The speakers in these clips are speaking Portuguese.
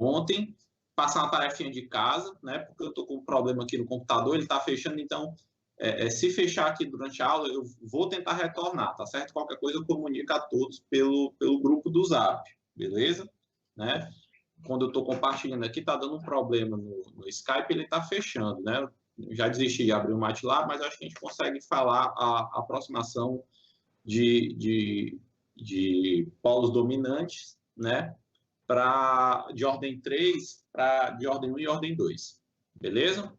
ontem, passar uma tarefinha de casa, né? Porque eu estou com um problema aqui no computador, ele está fechando, então, se fechar aqui durante a aula, eu vou tentar retornar, tá certo? Qualquer coisa eu comunico a todos pelo grupo do Zap, beleza? Né? Quando eu estou compartilhando aqui, está dando um problema no Skype, ele está fechando, né? Eu já desisti de abrir o MATLAB, mas acho que a gente consegue falar a aproximação de polos dominantes, né? De ordem 3 para de ordem 1 e ordem 2. Beleza?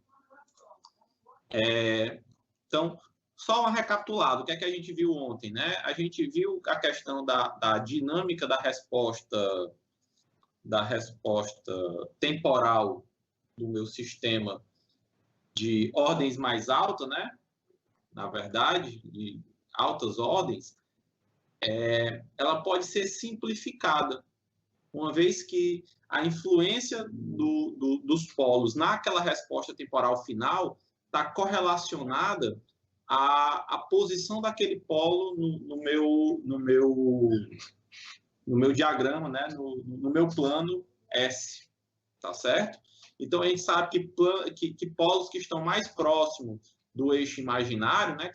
Então, só um recapitulado, o que é que a gente viu ontem, né? A gente viu a questão da dinâmica da resposta temporal do meu sistema de ordens mais altas, né? Na verdade, de altas ordens, ela pode ser simplificada, uma vez que a influência dos polos naquela resposta temporal final está correlacionada à posição daquele polo no meu diagrama, né? no meu plano S, tá certo? Então, a gente sabe que polos que estão mais próximos do eixo imaginário, né?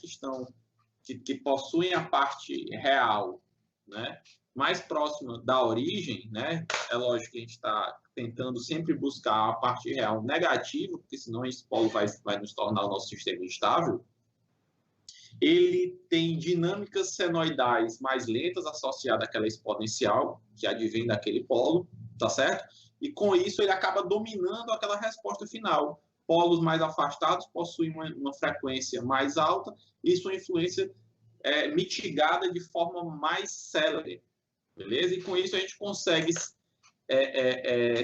que possuem a parte real, né? Mais próxima da origem, né? É lógico que a gente está tentando sempre buscar a parte real negativa, porque senão esse polo vai nos tornar o nosso sistema instável. Ele tem dinâmicas senoidais mais lentas associadas àquela exponencial, que advém daquele polo, tá certo? E com isso ele acaba dominando aquela resposta final. Polos mais afastados possuem uma frequência mais alta e sua influência é mitigada de forma mais célere, beleza? E com isso a gente consegue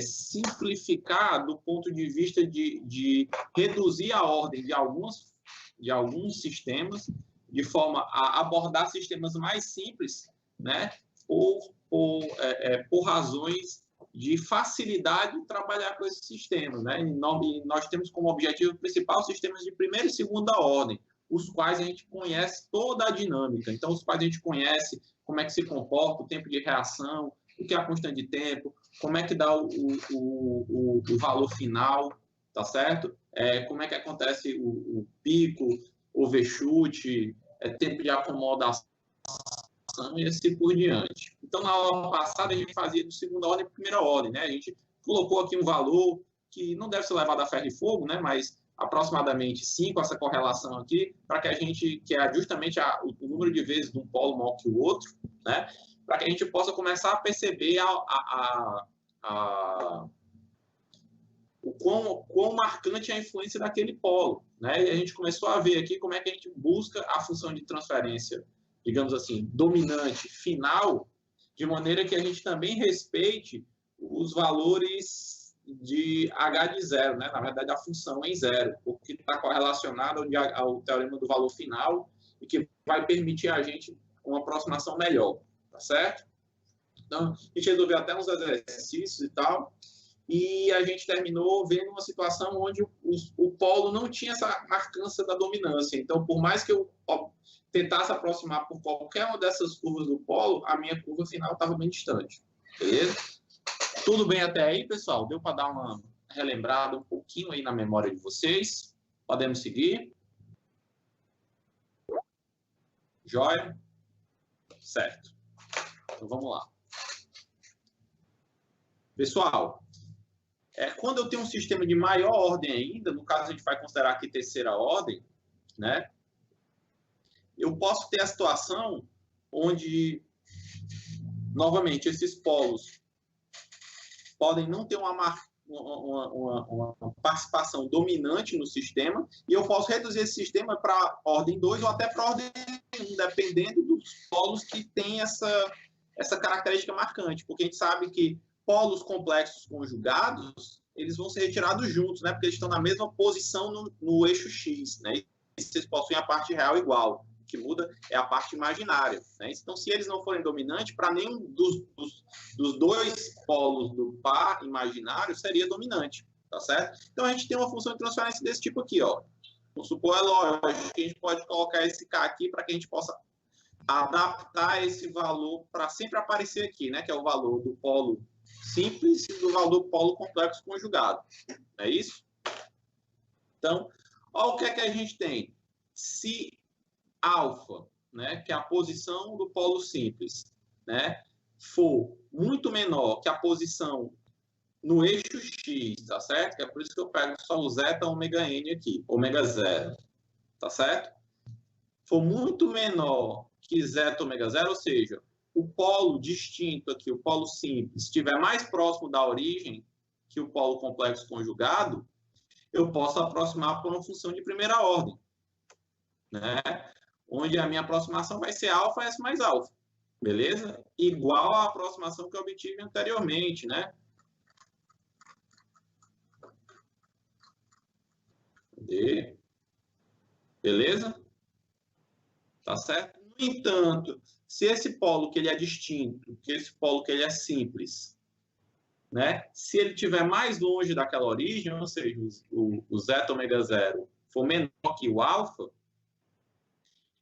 simplificar do ponto de vista de reduzir a ordem de alguns sistemas, de forma a abordar sistemas mais simples, né? Por razões de facilidade de trabalhar com esses sistemas, né? E nós temos como objetivo principal sistemas de primeira e segunda ordem, os quais a gente conhece toda a dinâmica. Então, os quais a gente conhece como é que se comporta, o tempo de reação, o que é a constante de tempo, como é que dá o valor final, tá certo? Como é que acontece o pico, o overshoot, tempo de acomodação e assim por diante. Então, na aula passada, a gente fazia de segunda ordem para primeira ordem, né? A gente colocou aqui um valor que não deve ser levado a ferro e fogo, né? Mas aproximadamente 5, essa correlação aqui, para que a gente, que é justamente o número de vezes de um polo maior que o outro, né? Para que a gente possa começar a perceber o quão marcante é a influência daquele polo, né? E a gente começou a ver aqui como é que a gente busca a função de transferência, digamos assim, dominante final, de maneira que a gente também respeite os valores de H de zero, né? Na verdade, a função em zero, porque está correlacionado ao teorema do valor final e que vai permitir a gente uma aproximação melhor, tá certo? Então, a gente resolveu até uns exercícios e tal, e a gente terminou vendo uma situação onde o polo não tinha essa marcância da dominância. Então, por mais que eu tentasse aproximar por qualquer uma dessas curvas do polo, a minha curva final estava bem distante. Beleza? Tudo bem até aí, pessoal? Deu para dar uma relembrada um pouquinho aí na memória de vocês? Podemos seguir? Joia? Certo. Então, vamos lá. Pessoal, quando eu tenho um sistema de maior ordem ainda, no caso a gente vai considerar aqui terceira ordem, né? Eu posso ter a situação onde, novamente, esses polos podem não ter uma participação dominante no sistema, e eu posso reduzir esse sistema para ordem 2 ou até para ordem 1, dependendo dos polos que têm essa característica marcante, porque a gente sabe que polos complexos conjugados, eles vão ser retirados juntos, né? Porque eles estão na mesma posição no eixo X, né? E eles possuem a parte real igual. O que muda é a parte imaginária, né? Então, se eles não forem dominantes, para nenhum dos dois polos do par imaginário seria dominante, tá certo? Então, a gente tem uma função de transferência desse tipo aqui, ó. Vamos supor, é lógico que a gente pode colocar esse K aqui para que a gente possa adaptar esse valor para sempre aparecer aqui, né? Que é o valor do polo simples e do valor do polo complexo conjugado. É isso? Então, olha o que é que a gente tem. Se alfa, né, que é a posição do polo simples, né, for muito menor que a posição no eixo X, tá certo? Que é por isso que eu pego só o zeta ômega n aqui, ômega zero, tá certo? For muito menor que zeta ômega zero, ou seja, o polo distinto aqui, o polo simples, estiver mais próximo da origem que o polo complexo conjugado, eu posso aproximar por uma função de primeira ordem, né? Onde a minha aproximação vai ser alfa S mais alfa, beleza? Igual à aproximação que eu obtive anteriormente, né? Beleza? Tá certo? No entanto, se esse polo que ele é distinto, que esse polo que ele é simples, né? Se ele estiver mais longe daquela origem, ou seja, o zeta ômega zero for menor que o alfa,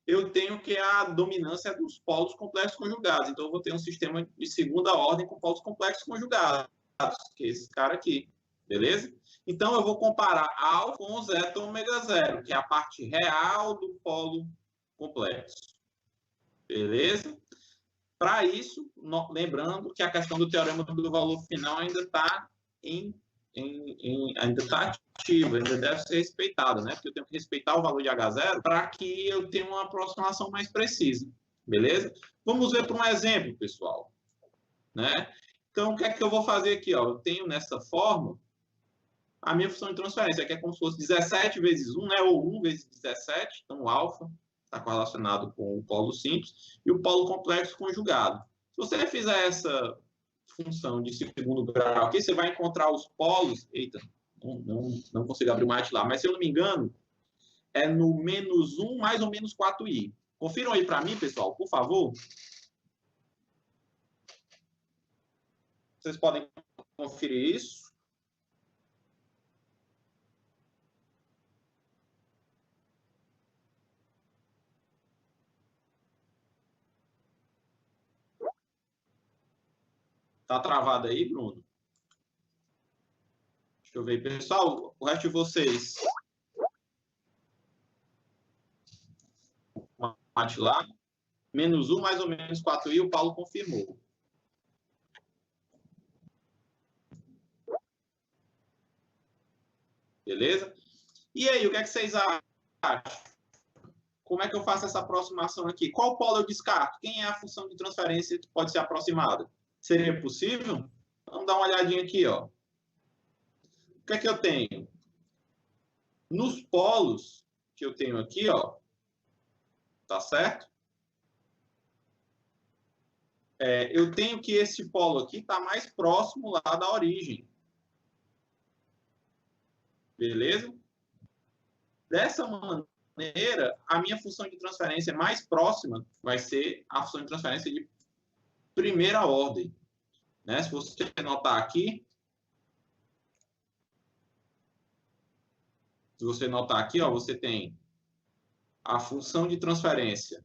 eu tenho que a dominância dos polos complexos conjugados. Então, eu vou ter um sistema de segunda ordem com polos complexos conjugados, que é esse cara aqui, beleza? Então, eu vou comparar alfa com o zeta ômega zero, que é a parte real do polo complexo, beleza? Para isso, lembrando que a questão do teorema do valor final ainda está ainda está ativa, ainda deve ser respeitada, né? Porque eu tenho que respeitar o valor de H0 para que eu tenha uma aproximação mais precisa, beleza? Vamos ver por um exemplo, pessoal, né? Então, o que é que eu vou fazer aqui? Ó? Eu tenho nessa forma a minha função de transferência, que é como se fosse 17 vezes 1, né? Ou 1 vezes 17, então o alfa está correlacionado com o polo simples e o polo complexo conjugado. Se você fizer essa função de segundo grau aqui, você vai encontrar os polos. Eita, não consigo abrir o mate lá, mas se eu não me engano, é no menos 1 mais ou menos 4i. Confiram aí para mim, pessoal, por favor. Vocês podem conferir isso. Tá travado aí, Bruno? Deixa eu ver, pessoal, o resto de vocês. Mate lá. Menos 1 mais ou menos 4i, o Paulo confirmou. Beleza? E aí, o que é que vocês acham? Como é que eu faço essa aproximação aqui? Qual polo eu descarto? Quem é a função de transferência que pode ser aproximada? Seria possível? Vamos dar uma olhadinha aqui, ó. O que é que eu tenho? Nos polos que eu tenho aqui, ó, tá certo? Eu tenho que esse polo aqui está mais próximo lá da origem. Beleza? Dessa maneira, a minha função de transferência mais próxima vai ser a função de transferência de primeira ordem. Né? Se você notar aqui, ó, você tem a função de transferência,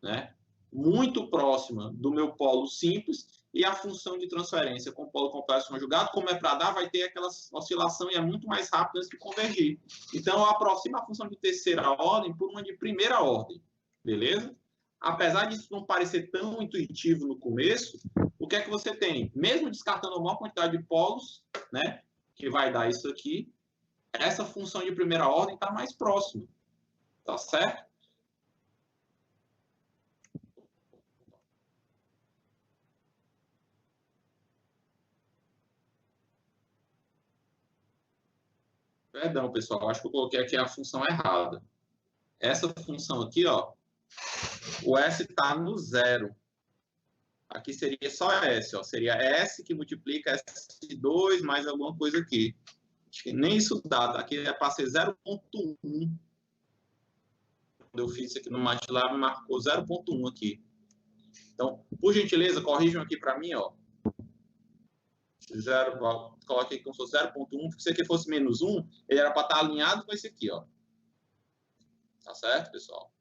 né, muito próxima do meu polo simples e a função de transferência com o polo complexo conjugado, como é para dar, vai ter aquela oscilação e é muito mais rápido antes de convergir. Então, eu aproximo a função de terceira ordem por uma de primeira ordem, beleza? Apesar disso não parecer tão intuitivo no começo, o que é que você tem? Mesmo descartando a maior quantidade de polos, né, que vai dar isso aqui, essa função de primeira ordem está mais próxima, tá certo? Perdão, pessoal, acho que eu coloquei aqui a função errada. Essa função aqui, ó, o S está no zero. Aqui seria só S, ó, seria S que multiplica S2 mais alguma coisa aqui. Acho que nem isso dá, aqui é para ser 0,1. Quando eu fiz isso aqui no MATLAB, marcou 0,1 aqui. Então, por gentileza, corrijam aqui para mim, ó. Coloquei como se fosse 0,1, porque se aqui fosse menos 1, ele era para estar alinhado com esse aqui, ó. Tá certo, pessoal?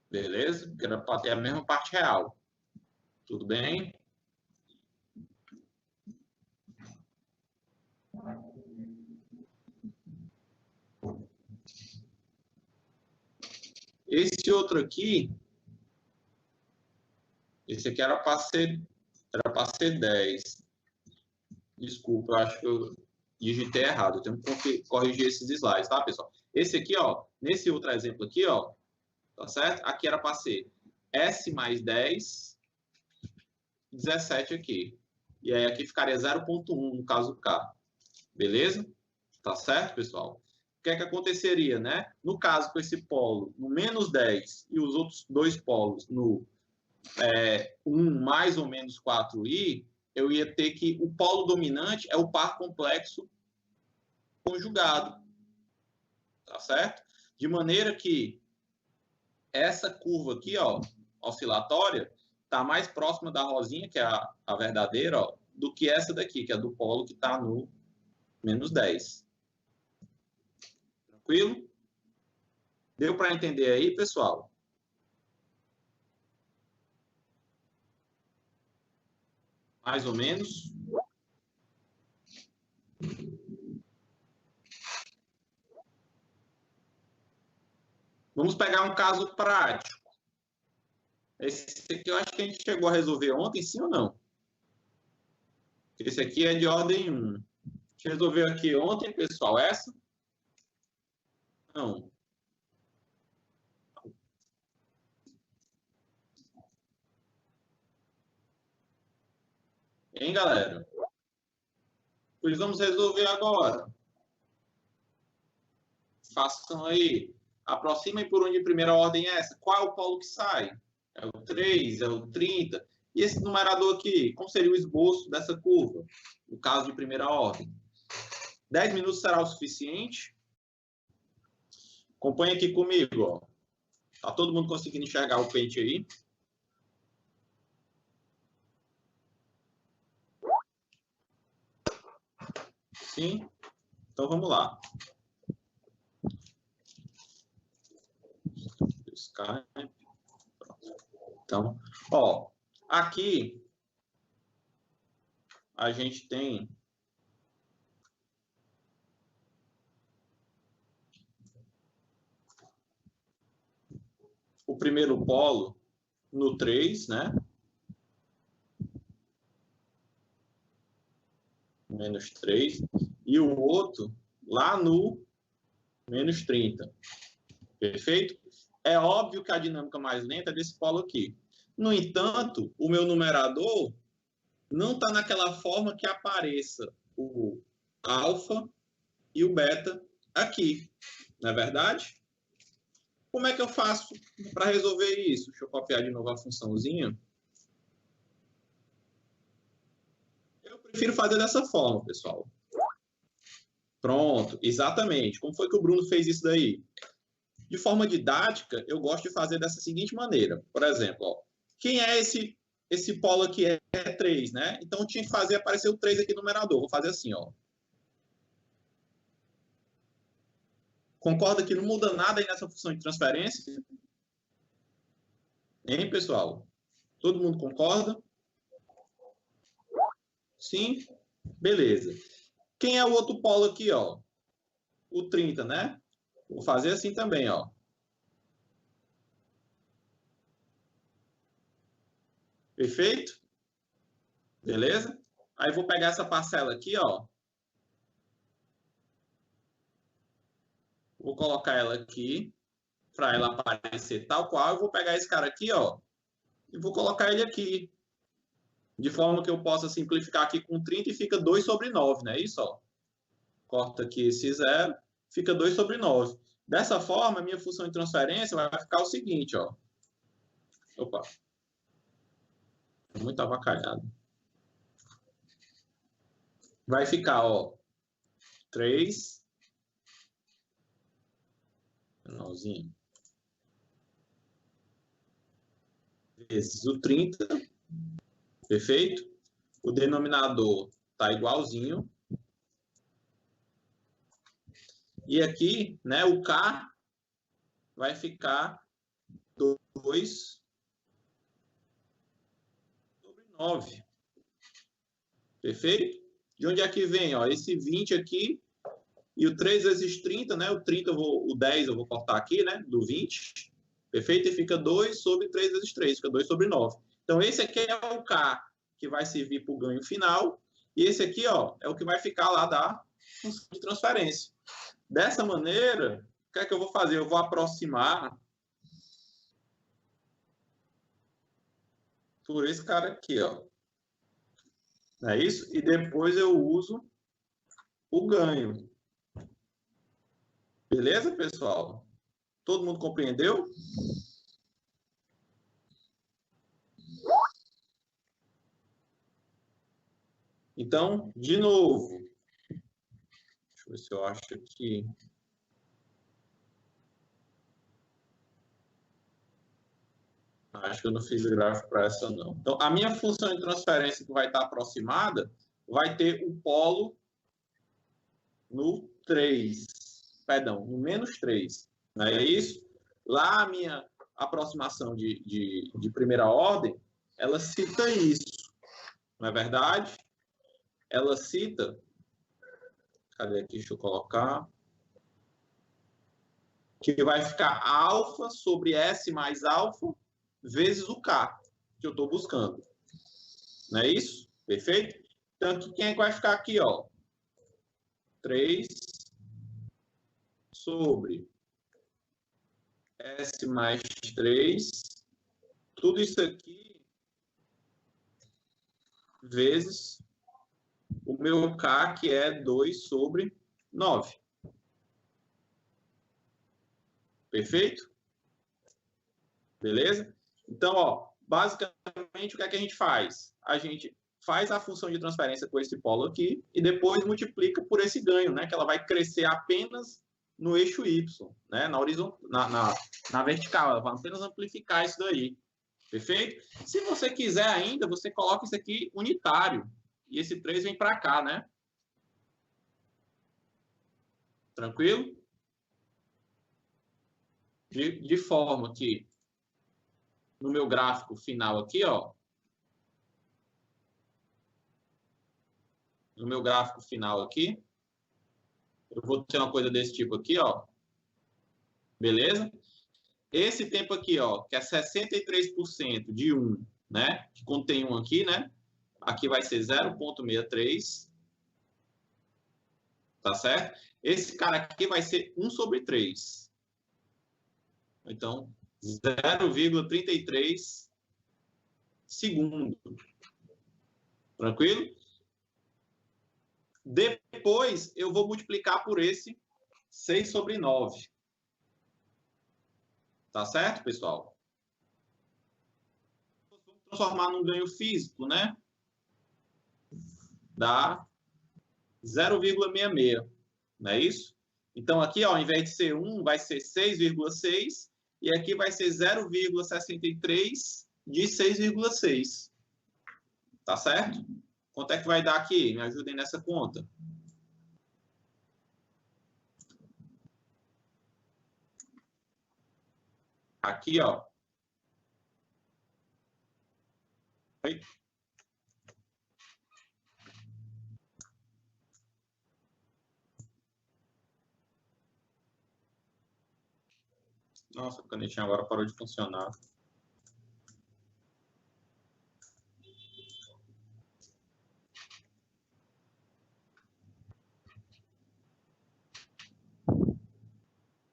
Beleza? Porque era para ter a mesma parte real. Tudo bem? Esse outro aqui, esse aqui era para ser 10. Desculpa, eu acho que eu digitei errado. Eu tenho que corrigir esses slides, tá, pessoal? Esse aqui, ó, nesse outro exemplo aqui, ó, tá certo? Aqui era para ser S mais 10, 17 aqui. E aí aqui ficaria 0,1 no caso K. Beleza? Tá certo, pessoal? O que é que aconteceria, né? No caso, com esse polo no menos 10 e os outros dois polos no 1 mais ou menos 4i, eu ia ter que o polo dominante é o par complexo conjugado. Tá certo? De maneira que essa curva aqui, ó, oscilatória, está mais próxima da rosinha, que é a verdadeira, ó, do que essa daqui, que é do polo que está no menos 10. Tranquilo? Deu para entender aí, pessoal? Mais ou menos? Vamos pegar um caso prático. Esse aqui eu acho que a gente chegou a resolver ontem, sim ou não? Esse aqui é de ordem 1. A gente resolveu aqui ontem, pessoal, essa? Não. Hein, galera? Pois vamos resolver agora. Façam aí. Aproximem por onde de primeira ordem é essa. Qual é o polo que sai? É o 3, é o 30. E esse numerador aqui, como seria o esboço dessa curva? No caso de primeira ordem. 10 minutos será o suficiente? Acompanhe aqui comigo, ó. Tá todo mundo conseguindo enxergar o pente aí? Sim? Então vamos lá. Skype. Então, ó, aqui a gente tem o primeiro polo no 3, né? Menos 3. E o outro lá no menos 30. Perfeito? É óbvio que a dinâmica mais lenta é desse polo aqui. No entanto, o meu numerador não está naquela forma que apareça o alfa e o beta aqui. Não é verdade? Como é que eu faço para resolver isso? Deixa eu copiar de novo a funçãozinha. Eu prefiro fazer dessa forma, pessoal. Pronto, exatamente. Como foi que o Bruno fez isso daí? De forma didática, eu gosto de fazer dessa seguinte maneira. Por exemplo, ó, quem é esse polo aqui? É 3, né? Então, eu tinha que fazer aparecer o 3 aqui no numerador. Vou fazer assim, ó. Concorda que não muda nada aí nessa função de transferência? Hein, pessoal? Todo mundo concorda? Sim? Beleza. Quem é o outro polo aqui, ó? O 30, né? Vou fazer assim também, ó. Perfeito? Beleza? Aí vou pegar essa parcela aqui, ó. Vou colocar ela aqui, para ela aparecer tal qual. Eu vou pegar esse cara aqui, ó, e vou colocar ele aqui. De forma que eu possa simplificar aqui com 30 e fica 2 sobre 9, não é isso? Ó? Corta aqui esse 0, fica 2 sobre 9. Dessa forma, a minha função de transferência vai ficar o seguinte, ó. Opa. Muito avacalhado. Vai ficar, ó, 3. Finalzinho. Vezes o 30. Perfeito? O denominador está igualzinho. E aqui, né, o K vai ficar 2 sobre 9. Perfeito? De onde é que vem? Ó, esse 20 aqui e o 3 vezes 30, né? O 30, o 10 eu vou cortar aqui, né? Do 20. Perfeito? E fica 2 sobre 3 vezes 3, fica 2 sobre 9. Então, esse aqui é o K que vai servir para o ganho final, e esse aqui, ó, é o que vai ficar lá da função de transferência. Dessa maneira, o que é que eu vou fazer? Eu vou aproximar por esse cara aqui, ó. Não é isso? E depois eu uso o ganho. Beleza, pessoal? Todo mundo compreendeu? Então, de novo, deixa eu ver se eu acho aqui. Acho que eu não fiz gráfico para essa, não. Então, a minha função de transferência que vai estar aproximada vai ter o polo no 3. Perdão, no menos 3. Não é isso? Lá a minha aproximação de primeira ordem, ela cita isso. Não é verdade? Ela cita... Cadê aqui? Deixa eu colocar. Que vai ficar alfa sobre S mais alfa vezes o K que eu estou buscando. Não é isso? Perfeito? Então, quem é que vai ficar aqui, ó? 3 sobre S mais 3. Tudo isso aqui vezes o meu K, que é 2 sobre 9. Perfeito? Beleza? Então, ó, basicamente, o que é que a gente faz? A gente faz a função de transferência com esse polo aqui e depois multiplica por esse ganho, né? Que ela vai crescer apenas no eixo Y, né? Na vertical, ela vai apenas amplificar isso daí. Perfeito? Se você quiser ainda, você coloca isso aqui unitário. E esse 3 vem para cá, né? Tranquilo? De forma que no meu gráfico final aqui, ó, no meu gráfico final aqui, eu vou ter uma coisa desse tipo aqui, ó. Beleza? Esse tempo aqui, ó, que é 63% de 1, né? Que contém 1 aqui, né? Aqui vai ser 0,63. Tá certo? Esse cara aqui vai ser 1 sobre 3. Então, 0,33 segundo. Tranquilo? Depois, eu vou multiplicar por esse 6 sobre 9. Tá certo, pessoal? Vamos transformar num ganho físico, né? Dá 0,66. Não é isso? Então, aqui, ó, ao invés de ser 1, vai ser 6,6. E aqui vai ser 0,63 de 6,6. Tá certo? Quanto é que vai dar aqui? Me ajudem nessa conta. Aqui, ó. Oi? Nossa, a canetinha agora parou de funcionar.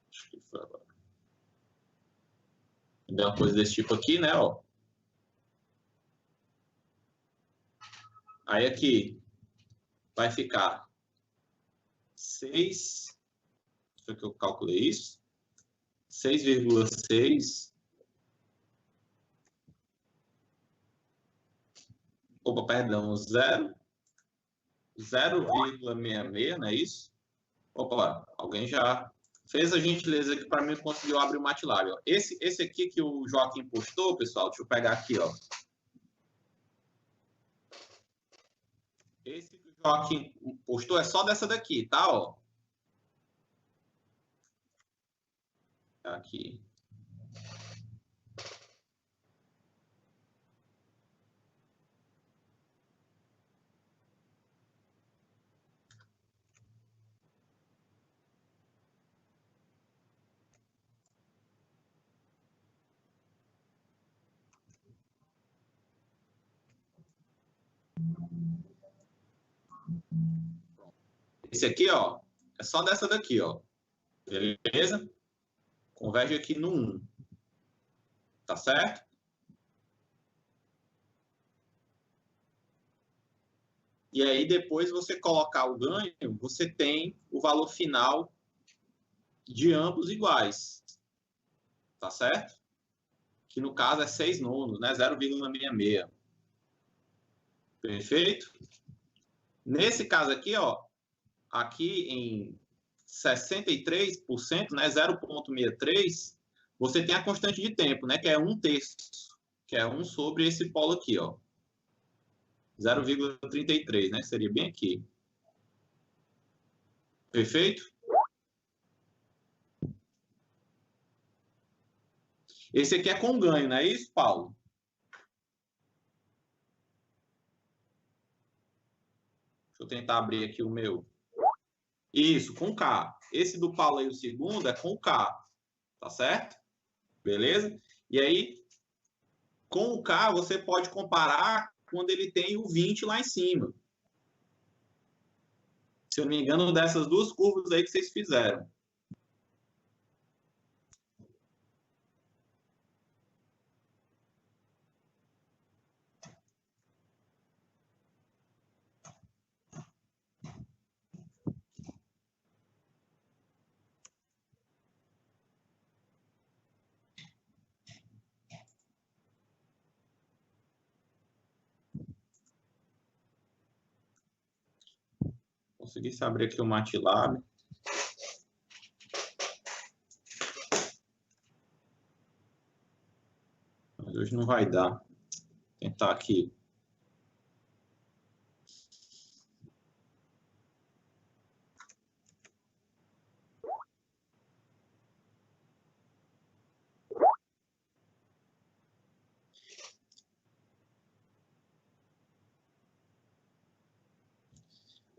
Acho que foi agora. Deu uma coisa desse tipo aqui, né? Ó. Aí aqui vai ficar 6. Deixa que eu calculei isso. 6,6. Opa, perdão, 0,66, não é isso? Opa, alguém já fez a gentileza aqui para mim, conseguiu abrir o MATLAB. Ó. Esse aqui que o Joaquim postou, pessoal, deixa eu pegar aqui, ó. Esse que o Joaquim postou é só dessa daqui, tá? Ó. Aqui. Esse aqui, ó, é só dessa daqui, ó. Beleza? Converge aqui no 1. Tá certo? E aí, depois você colocar o ganho, você tem o valor final de ambos iguais. Tá certo? Que no caso é 6 nonos, né? 0,66. Perfeito? Nesse caso aqui, ó, aqui em 63%, né, 0,63, você tem a constante de tempo, né, que é 1/3, que é 1 sobre esse polo aqui, ó. 0,33, né, seria bem aqui. Perfeito? Esse aqui é com ganho, não é isso, Paulo? Deixa eu tentar abrir aqui o meu. Isso, com K. Esse do Paulo aí, o segundo, é com K. Tá certo? Beleza? E aí, com o K, você pode comparar quando ele tem o 20 lá em cima. Se eu não me engano, dessas duas curvas aí que vocês fizeram. Consegui abrir aqui o MATLAB. Mas hoje não vai dar. Vou tentar aqui.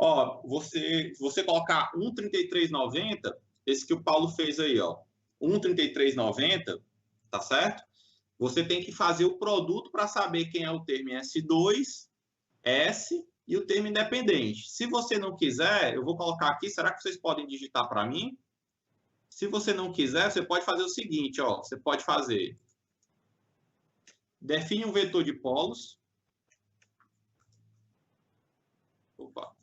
Ó, você colocar 1,3390, esse que o Paulo fez aí, ó. 1,3390, tá certo? Você tem que fazer o produto para saber quem é o termo S2, S e o termo independente. Se você não quiser, eu vou colocar aqui, será que vocês podem digitar para mim? Se você não quiser, você pode fazer o seguinte, ó, você pode fazer, define um vetor de polos. Opa.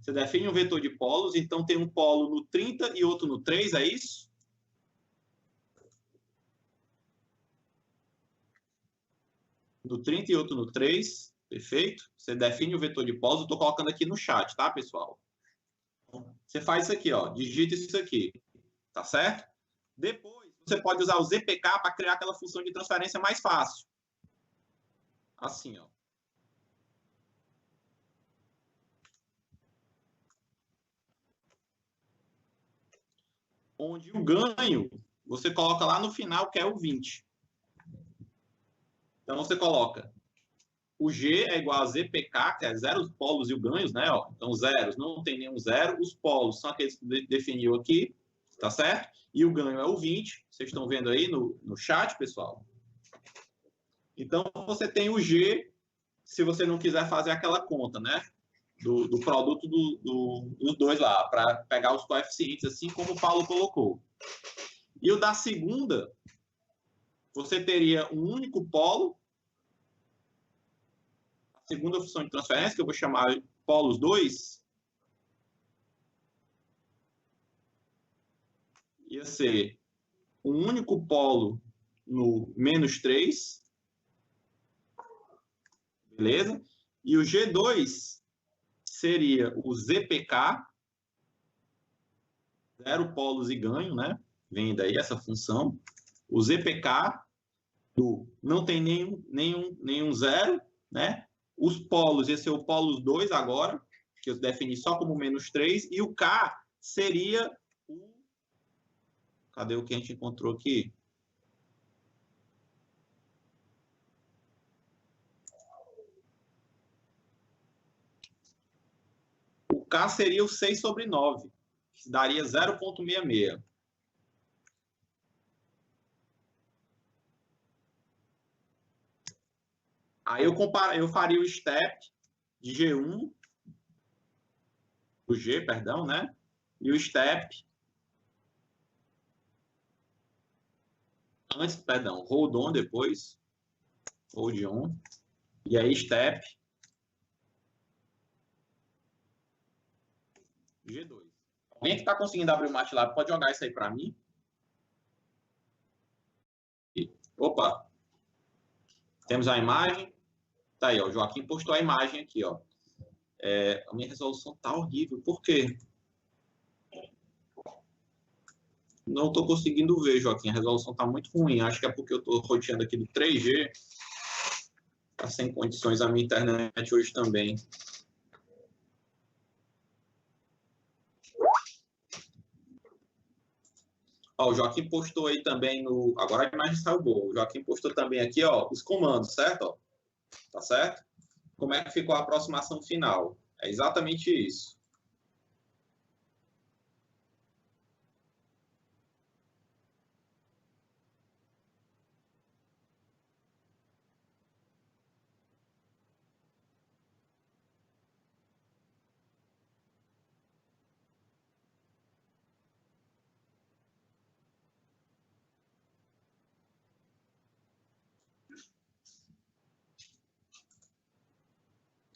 Você define um vetor de polos, então tem um polo no 30 e outro no 3, é isso? No 30 e outro no 3, perfeito? Você define o vetor de polos, eu estou colocando aqui no chat, tá, pessoal? Você faz isso aqui, ó, digita isso aqui, tá certo? Depois, você pode usar o ZPK para criar aquela função de transferência mais fácil. Assim, ó. Onde o ganho, você coloca lá no final, que é o 20. Então, você coloca o G é igual a ZPK, que é zero os polos e os ganhos, né? Ó. Então, zeros, não tem nenhum zero. Os polos são aqueles que definiu aqui, tá certo? E o ganho é o 20. Vocês estão vendo aí no chat, pessoal? Então, você tem o G, se você não quiser fazer aquela conta, né? Do produto dos dois lá, para pegar os coeficientes, assim como o Paulo colocou. E o da segunda, você teria um único polo, a segunda função de transferência, que eu vou chamar de polos 2, ia ser um único polo no menos 3, beleza? E o G2 seria o ZPK, zero polos e ganho, né? Vem daí essa função. O ZPK do não tem nenhum zero, né? Os polos, esse é o polos 2 agora, que eu defini só como menos 3, e o K seria o... Cadê o que a gente encontrou aqui? O K seria o 6 sobre 9, que daria 0,66. Aí eu faria o step de G1 o G, perdão, né? E o step, antes, perdão, hold on depois, hold on, e aí step, G2. Alguém que está conseguindo abrir o MATLAB pode jogar isso aí para mim? Opa, temos a imagem. Tá aí, ó, o Joaquim postou a imagem aqui, ó. A minha resolução tá horrível. Por quê? Não estou conseguindo ver, Joaquim. A resolução tá muito ruim. Acho que é porque eu estou roteando aqui do 3G. Tá sem condições a minha internet hoje também. Ó, o Joaquim postou aí também no... Agora a imagem saiu boa. O Joaquim postou também aqui, ó, os comandos, certo? Ó, tá certo? Como é que ficou a aproximação final? É exatamente isso.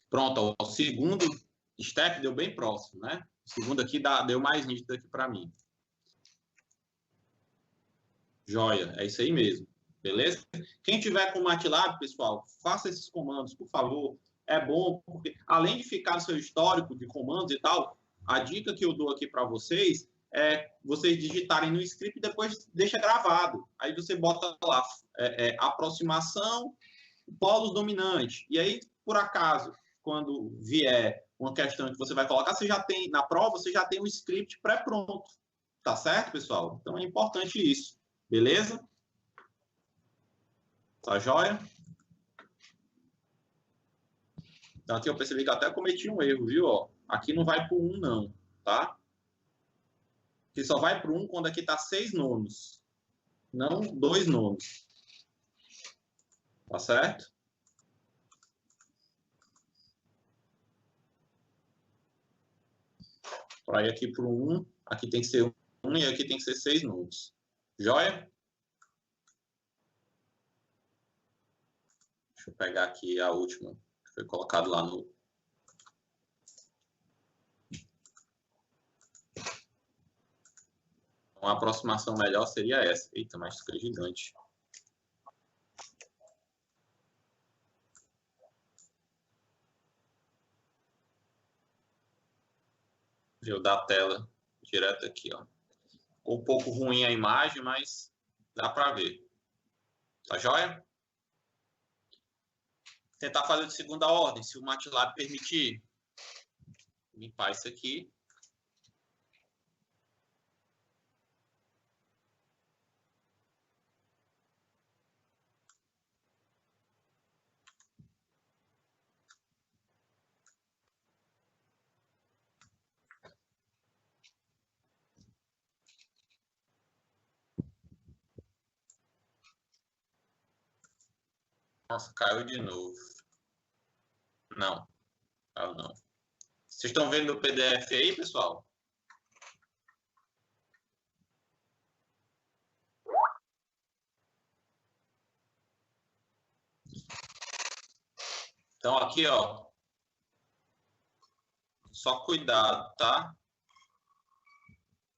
Pronto, ó, o segundo step deu bem próximo, né? O segundo aqui deu mais nítido aqui para mim. Joia, é isso aí mesmo. Beleza? Quem tiver com o MATLAB, pessoal, faça esses comandos, por favor. É bom, porque além de ficar no seu histórico de comandos e tal, a dica que eu dou aqui para vocês é vocês digitarem no script e depois deixa gravado. Aí você bota lá aproximação, polos dominantes. E aí, por acaso, quando vier uma questão que você vai colocar, você já tem, na prova, você já tem um script pré-pronto. Tá certo, pessoal? Então é importante isso. Beleza? Tá joia? Então aqui eu percebi que até cometi um erro, viu? Ó, aqui não vai para o 1, não, tá? Aqui só vai para o 1 quando aqui tá 6 nonos, não 2 nonos. Tá certo? Para ir aqui para o 1, aqui tem que ser 1 e aqui tem que ser 6 nonos. Joia? Deixa eu pegar aqui a última que foi colocado lá no... Uma aproximação melhor seria essa. Eita, mas fica gigante. Viu, da tela direto aqui, ó. Ficou um pouco ruim a imagem, mas dá para ver. Tá joia? Tentar fazer de segunda ordem, se o MATLAB permitir. Limpar isso aqui. Nossa, caiu de novo. Não, caiu não. Vocês estão vendo o PDF aí, pessoal? Então aqui, ó. Só cuidado, tá?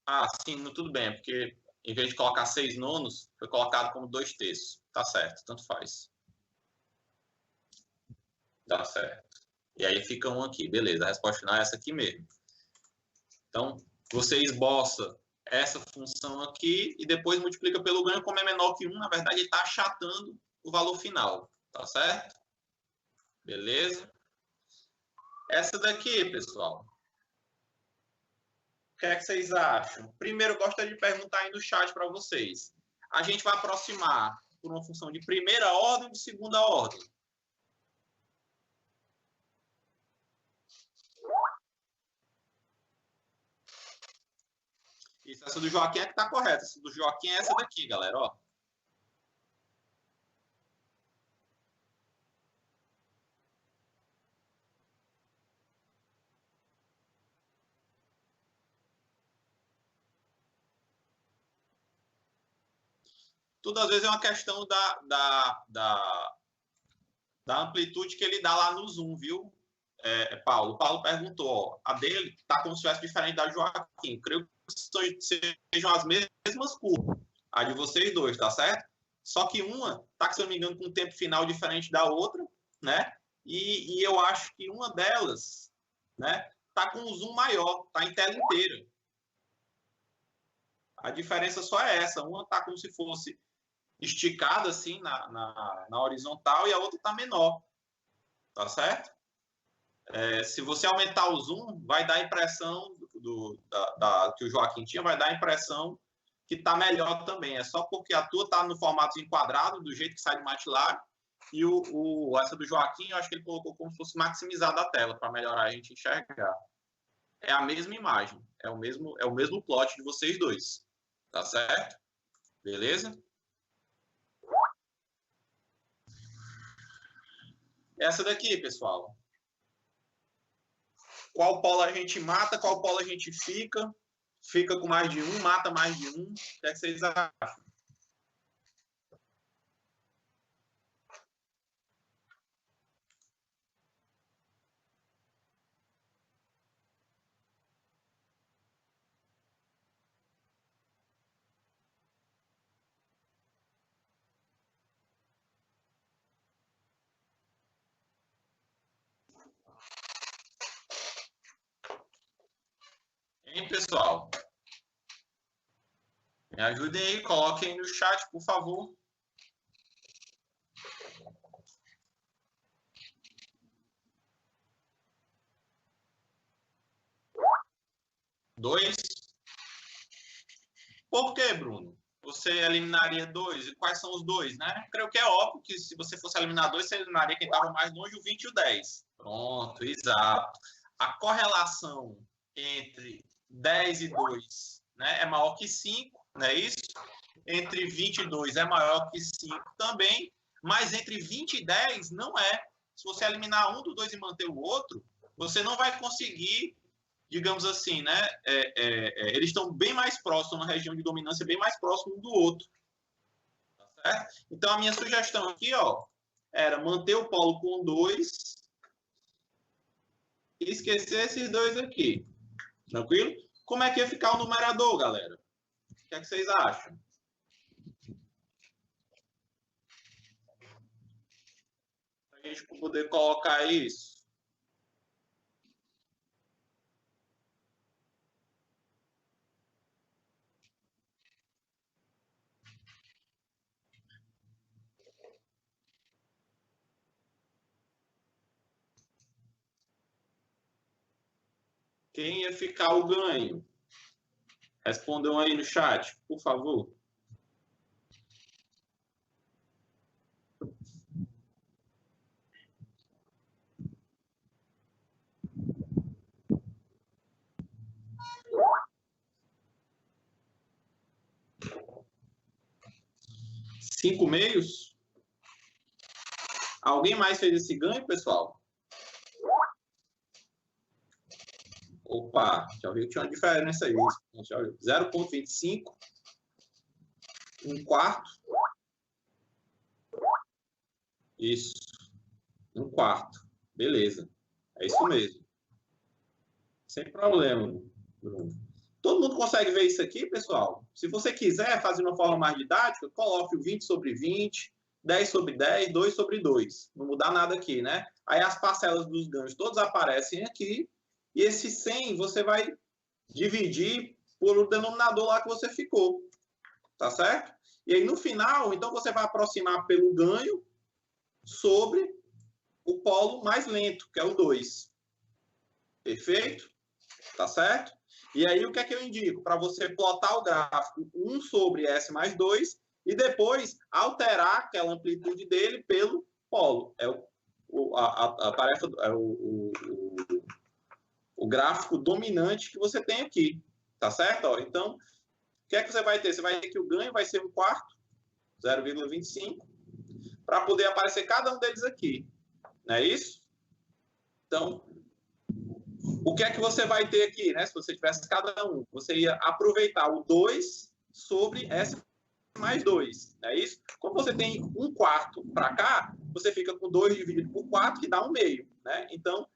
Ah, sim, tudo bem, porque em vez de colocar 6 nonos, foi colocado como 2/3. Tá certo, tanto faz. Dá certo. E aí fica um aqui, beleza. A resposta final é essa aqui mesmo. Então, você esboça essa função aqui e depois multiplica pelo ganho, como é menor que 1, na verdade ele está achatando o valor final, tá certo? Beleza? Essa daqui, pessoal, o que é que vocês acham? Primeiro, eu gostaria de perguntar aí no chat para vocês. A gente vai aproximar por uma função de primeira ordem ou de segunda ordem? Isso, essa do Joaquim é que está correta. Essa do Joaquim é essa daqui, galera, ó. tudo às vezes é uma questão da amplitude que ele dá lá no zoom, viu, Paulo? O Paulo perguntou, ó, a dele está como se fosse diferente da Joaquim. Creio que sejam as mesmas curvas, a de vocês dois, tá certo? Só que uma está, se eu não me engano, com um tempo final diferente da outra, né? E eu acho que uma delas, né, está com um zoom maior, está em tela inteira. A diferença só é essa. Uma está como se fosse esticada assim na horizontal e a outra está menor. Tá certo? Se você aumentar o zoom, vai dar a impressão que o Joaquim tinha, vai dar a impressão que está melhor também. É só porque a tua está no formato enquadrado, do jeito que sai do MATLAB, e essa do Joaquim, eu acho que ele colocou como se fosse maximizada a tela, para melhorar a gente enxergar. É a mesma imagem, é o mesmo plot de vocês dois. Tá certo? Beleza? Essa daqui, pessoal. Qual polo a gente mata, qual polo a gente fica? Fica com mais de um, mata mais de um. O que é que vocês acham? Hein, pessoal? Me ajudem aí, coloquem aí no chat, por favor. Dois. Por que, Bruno? Você eliminaria dois? E quais são os dois, né? Creio que é óbvio que se você fosse eliminar dois, você eliminaria quem estava mais longe, o 20 e o 10. Pronto, exato. A correlação entre 10 e 2, né, é maior que 5, não é isso? Entre 20 e 2 é maior que 5 também, mas entre 20 e 10 não é. Se você eliminar um dos dois e manter o outro, você não vai conseguir, digamos assim, né? Eles estão bem mais próximos, na região de dominância, bem mais próximo um do outro. Tá certo? Então, a minha sugestão aqui, ó, era manter o polo com 2 e esquecer esses dois aqui. Tranquilo? Como é que ia ficar o numerador, galera? O que é que vocês acham? Para a gente poder colocar isso. Quem ia ficar o ganho? Respondam aí no chat, por favor. Cinco meios? Alguém mais fez esse ganho, pessoal? Opa, já viu que tinha uma diferença aí. 0,25, um quarto. Isso, um quarto. Beleza, é isso mesmo. Sem problema, Bruno. Todo mundo consegue ver isso aqui, pessoal? Se você quiser fazer uma forma mais didática, coloque o 20 sobre 20, 10 sobre 10, 2 sobre 2. Não mudar nada aqui, né? Aí as parcelas dos ganhos todos aparecem aqui. E esse 100 você vai dividir por o denominador lá que você ficou. Tá certo? E aí no final, então você vai aproximar pelo ganho sobre o polo mais lento, que é o 2. Perfeito? Tá certo? E aí o que é que eu indico? Para você plotar o gráfico 1 sobre S mais 2 e depois alterar aquela amplitude dele pelo polo. É a tarefa, é o gráfico dominante que você tem aqui. Tá certo? Ó, então, o que é que você vai ter? Você vai ter que o ganho vai ser um quarto, 0,25, para poder aparecer cada um deles aqui. Não é isso? Então, o que é que você vai ter aqui, né? Se você tivesse cada um, você ia aproveitar o 2 sobre S mais 2, não é isso? Como você tem 1/4 para cá, você fica com 2 dividido por 4, que dá 1/2, né? Então,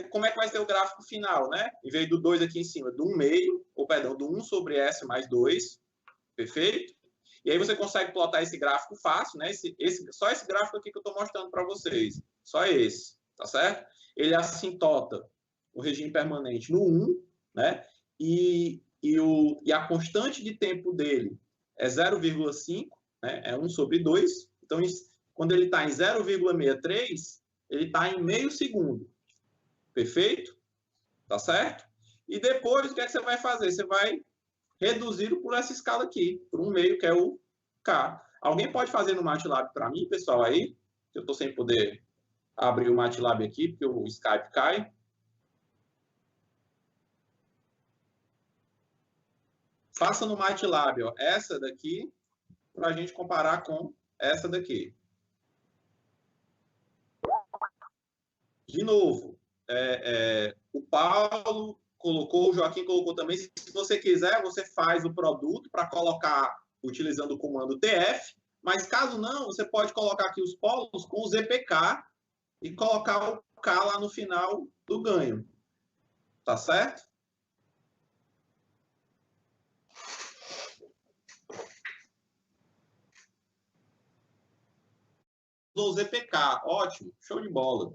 como é que vai ser o gráfico final, né? Em vez do 2 aqui em cima, do 1/2, ou perdão, do 1 sobre S mais 2, perfeito? E aí você consegue plotar esse gráfico fácil, né? Só esse gráfico aqui que eu estou mostrando para vocês, só esse, tá certo? Ele assintota o regime permanente no 1, né? E a constante de tempo dele é 0,5, né? É 1 sobre 2. Então, quando ele está em 0,63, ele está em meio segundo. Perfeito? Tá certo? E depois, o que é que você vai fazer? Você vai reduzir por essa escala aqui, por 1/2, que é o K. Alguém pode fazer no MATLAB para mim, pessoal, aí? Eu estou sem poder abrir o MATLAB aqui, porque o Skype cai. Faça no MATLAB, ó, essa daqui, para a gente comparar com essa daqui. De novo, o Paulo colocou, o Joaquim colocou também. Se você quiser, você faz o produto para colocar utilizando o comando TF, mas caso não, você pode colocar aqui os polos com o ZPK e colocar o K lá no final do ganho. Tá certo? O ZPK, ótimo, show de bola.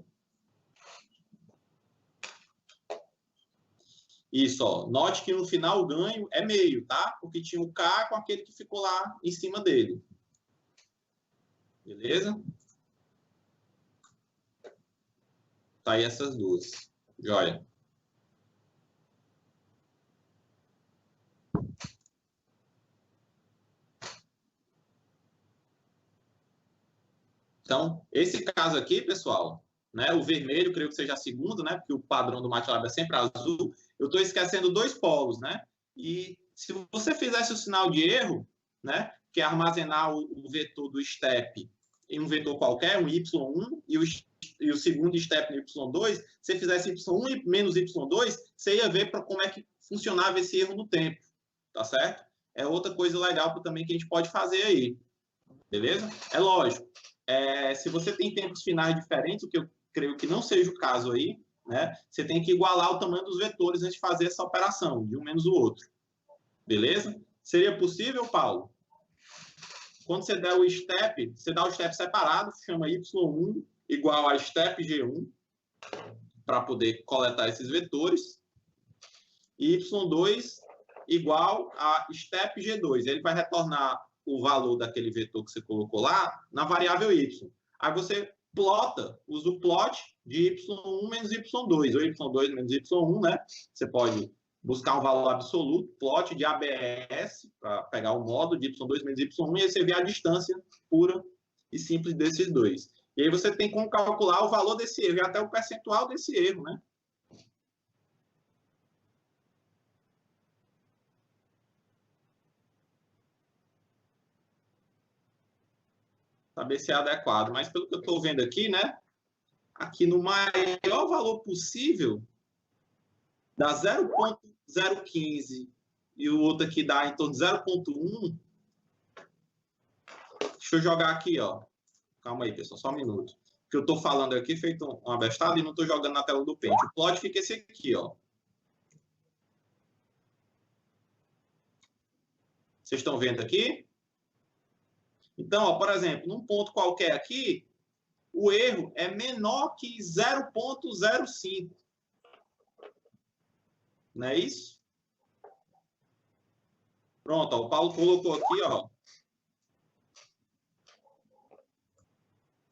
Isso, ó. Note que no final o ganho é meio, tá? Porque tinha o K com aquele que ficou lá em cima dele. Beleza? Tá aí essas duas. Joia. Então, esse caso aqui, pessoal, né, o vermelho, creio que seja a segunda, né, porque o padrão do MATLAB é sempre azul. Eu estou esquecendo 2 polos, né? E se você fizesse o sinal de erro, né, que é armazenar o vetor do step em um vetor qualquer, um y1, e o segundo step no y2, se você fizesse y1 menos y2, você ia ver como é que funcionava esse erro no tempo, tá certo? É outra coisa legal também que a gente pode fazer aí, beleza? É lógico, se você tem tempos finais diferentes, o que eu creio que não seja o caso aí, né? Você tem que igualar o tamanho dos vetores antes de fazer essa operação, de um menos o outro. Beleza? Seria possível, Paulo? Quando você der o step, você dá o step separado, chama y1 igual a step g1, para poder coletar esses vetores, e y2 igual a step g2. Ele vai retornar o valor daquele vetor que você colocou lá na variável y. Aí você plota, usa o plot de y1 menos y2, ou y2 menos y1, né? Você pode buscar um valor absoluto, plot de ABS, para pegar o modo de y2 menos y1, e aí você vê a distância pura e simples desses dois. E aí você tem como calcular o valor desse erro, e até o percentual desse erro, né? Saber se é adequado. Mas pelo que eu estou vendo aqui, né? Aqui no maior valor possível, dá 0,015 e o outro aqui dá em torno de 0,1. Deixa eu jogar aqui, ó. Calma aí, pessoal, só um minuto. O que eu estou falando aqui, feito um abestado, e não estou jogando na tela do Paint. O plot fica esse aqui, ó. Vocês estão vendo aqui? Então, ó, por exemplo, num ponto qualquer aqui, o erro é menor que 0,05. Não é isso? Pronto, ó, o Paulo colocou aqui, ó.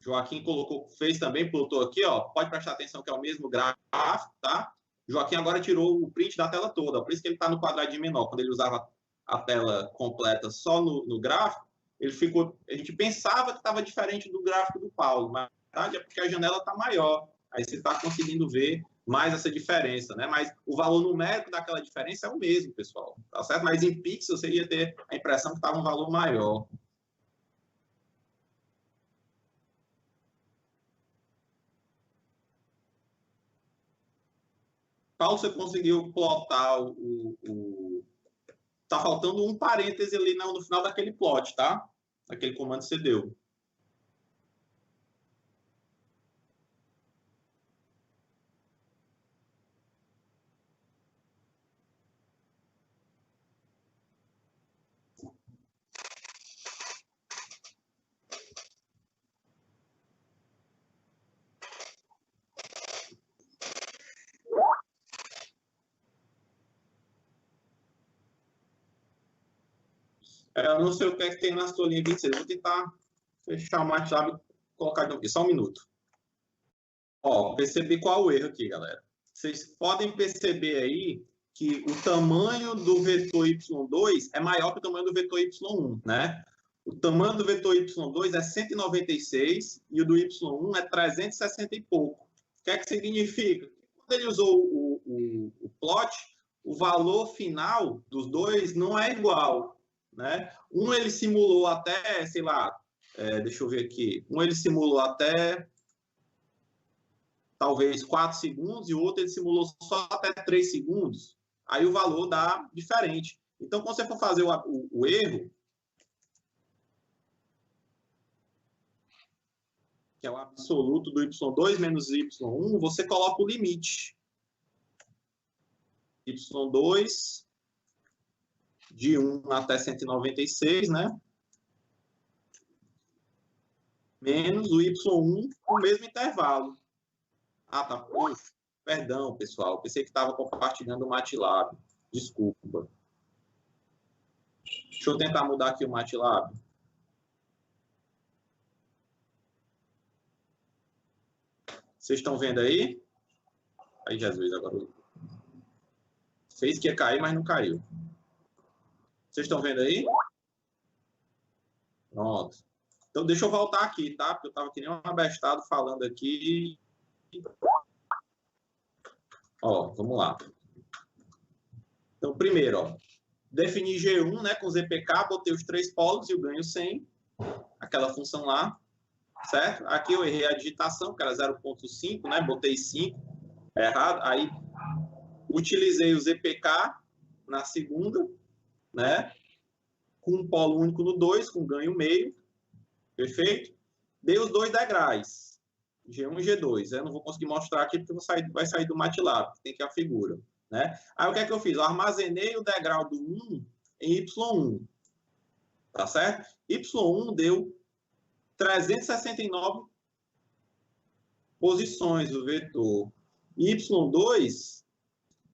Joaquim colocou, fez também, plotou aqui, ó. Pode prestar atenção que é o mesmo gráfico, tá? Joaquim agora tirou o print da tela toda, por isso que ele está no quadradinho menor. Quando ele usava a tela completa só no gráfico, ele ficou. A gente pensava que estava diferente do gráfico do Paulo, mas na verdade é porque a janela está maior. Aí você está conseguindo ver mais essa diferença, né? Mas o valor numérico daquela diferença é o mesmo, pessoal. Tá certo? Mas em pixel você ia ter a impressão que estava um valor maior. Paulo, você conseguiu plotar Tá faltando um parêntese ali no final daquele plot, tá? Daquele comando que você deu. Eu não sei o que é que tem na sua linha 26. Vou tentar fechar o MATLAB e colocar aqui. Só um minuto. Ó, percebi qual é o erro aqui, galera. Vocês podem perceber aí que o tamanho do vetor y2 é maior que o tamanho do vetor y1, né? O tamanho do vetor y2 é 196 e o do y1 é 360 e pouco. O que é que significa? Quando ele usou o plot, o valor final dos dois não é igual, né? Um ele simulou até, sei lá, deixa eu ver aqui, um ele simulou até talvez 4 segundos e o outro ele simulou só até 3 segundos, aí o valor dá diferente. Então, quando você for fazer o erro, que é o absoluto do y2 menos y1, você coloca o limite. y2 de 1 até 196, né? Menos o y1 no mesmo intervalo. Ah, tá. Poxa, perdão, pessoal. Pensei que estava compartilhando o MATLAB. Desculpa. Deixa eu tentar mudar aqui o MATLAB. Vocês estão vendo aí? Aí, Jesus, agora fez que ia cair, mas não caiu. Vocês estão vendo aí? Pronto. Então, deixa eu voltar aqui, tá? Porque eu estava que nem um abestado falando aqui. Ó, vamos lá. Então, primeiro, ó, defini G1, né, com ZPK, botei os 3 polos e eu ganho 100. Aquela função lá, certo? Aqui eu errei a digitação, que era 0.5, né? Botei 5, errado. Aí, utilizei o ZPK na segunda, né? Com um polo único no 2, com ganho meio. Perfeito? Dei os 2 degraus, G1 e G2. Eu não vou conseguir mostrar aqui porque vai sair do MATLAB, tem que ir a figura. Né? Aí o que é que eu fiz? Eu armazenei o degrau do 1 em Y1. Tá certo? Y1 deu 369 posições do vetor. Y2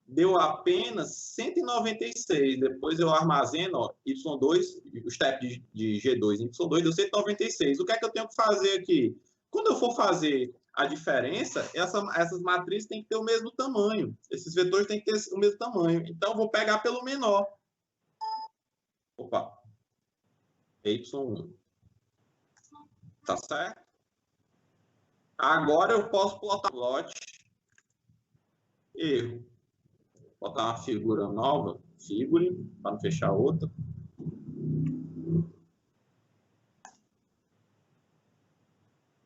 deu apenas 196. Depois eu armazeno, ó, Y2, o step de G2 em Y2 deu 196. O que é que eu tenho que fazer aqui? Quando eu for fazer a diferença, essas matrizes têm que ter o mesmo tamanho. Esses vetores têm que ter o mesmo tamanho. Então, eu vou pegar pelo menor. Opa. Y1. Tá certo? Agora eu posso plotar plot. Erro. Botar uma figura nova. Figure, para não fechar outra.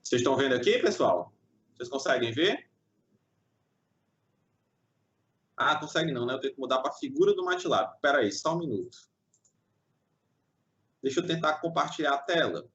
Vocês estão vendo aqui, pessoal? Vocês conseguem ver? Ah, consegue não, né? Eu tenho que mudar para a figura do MATLAB. Espera aí, só um minuto. Deixa eu tentar compartilhar a tela.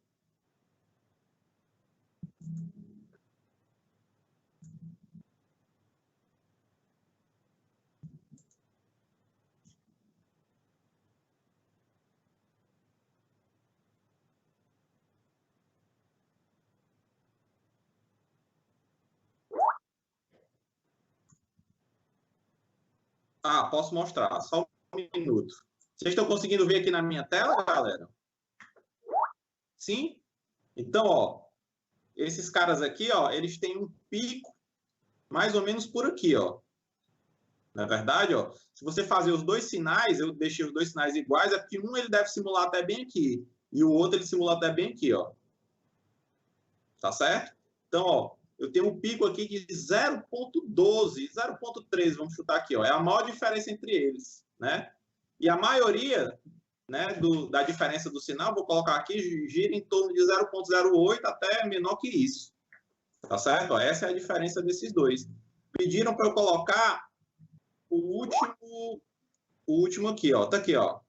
Ah, posso mostrar. Só um minuto. Vocês estão conseguindo ver aqui na minha tela, galera? Sim? Então, ó, esses caras aqui, ó, eles têm um pico mais ou menos por aqui, ó. Na verdade, ó, se você fazer os dois sinais, eu deixei os dois sinais iguais, é porque um ele deve simular até bem aqui e o outro ele simula até bem aqui, ó. Tá certo? Então, ó, eu tenho um pico aqui de 0.12, 0.13, vamos chutar aqui, ó. É a maior diferença entre eles, né? E a maioria, né, da diferença do sinal, vou colocar aqui, gira em torno de 0.08 até menor que isso. Tá certo? Ó, essa é a diferença desses dois. Pediram para eu colocar o último aqui, ó. Tá aqui, ó.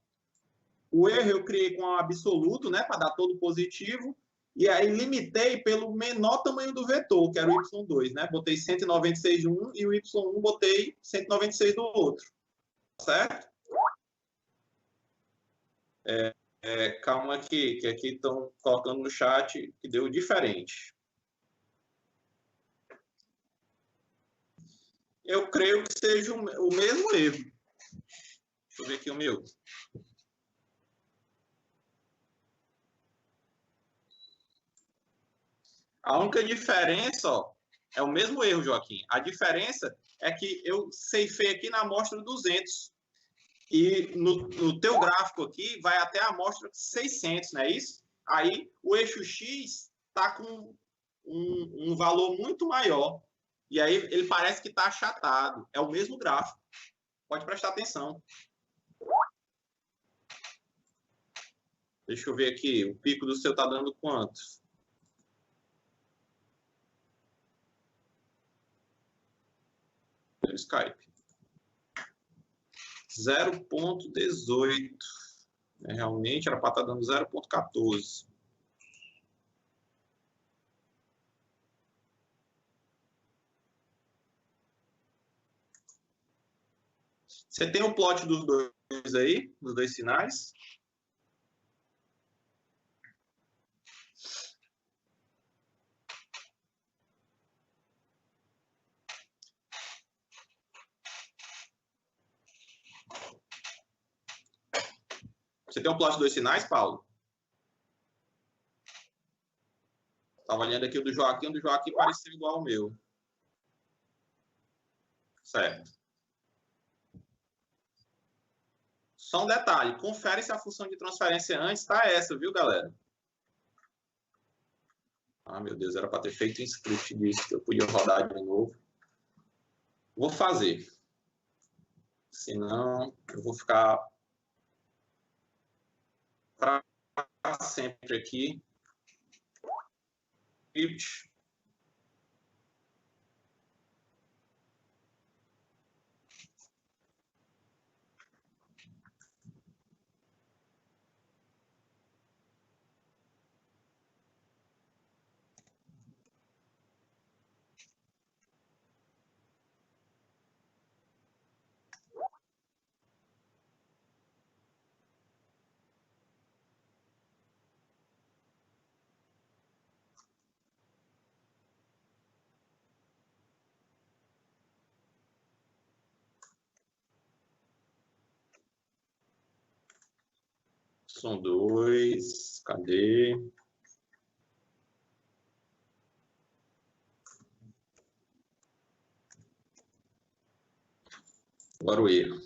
O erro eu criei com um absoluto, né, para dar todo positivo, e aí limitei pelo menor tamanho do vetor, que era o y2, né? Botei 196 de um e o y1 botei 196 do outro, certo? Calma aqui, que aqui estão colocando no chat que deu diferente. Eu creio que seja o mesmo erro. Deixa eu ver aqui o meu. A única diferença, ó, é o mesmo erro, Joaquim. A diferença é que eu ceifei aqui na amostra 200. E no teu gráfico aqui vai até a amostra 600, não é isso? Aí o eixo X está com um valor muito maior. E aí ele parece que está achatado. É o mesmo gráfico. Pode prestar atenção. Deixa eu ver aqui. O pico do seu está dando quanto? No Skype. 0,18. Realmente era para estar dando 0,14. Você tem o plot dos dois aí, dos dois sinais? Você tem o plot dos dois sinais, Paulo? Estava olhando aqui o do Joaquim pareceu igual ao meu. Certo. Só um detalhe, confere se a função de transferência antes está essa, viu, galera? Ah, meu Deus, era para ter feito um script disso, que eu podia rodar de novo. Vou fazer. Senão, eu vou ficar para sempre aqui. Script. São dois. Cadê? Agora o erro.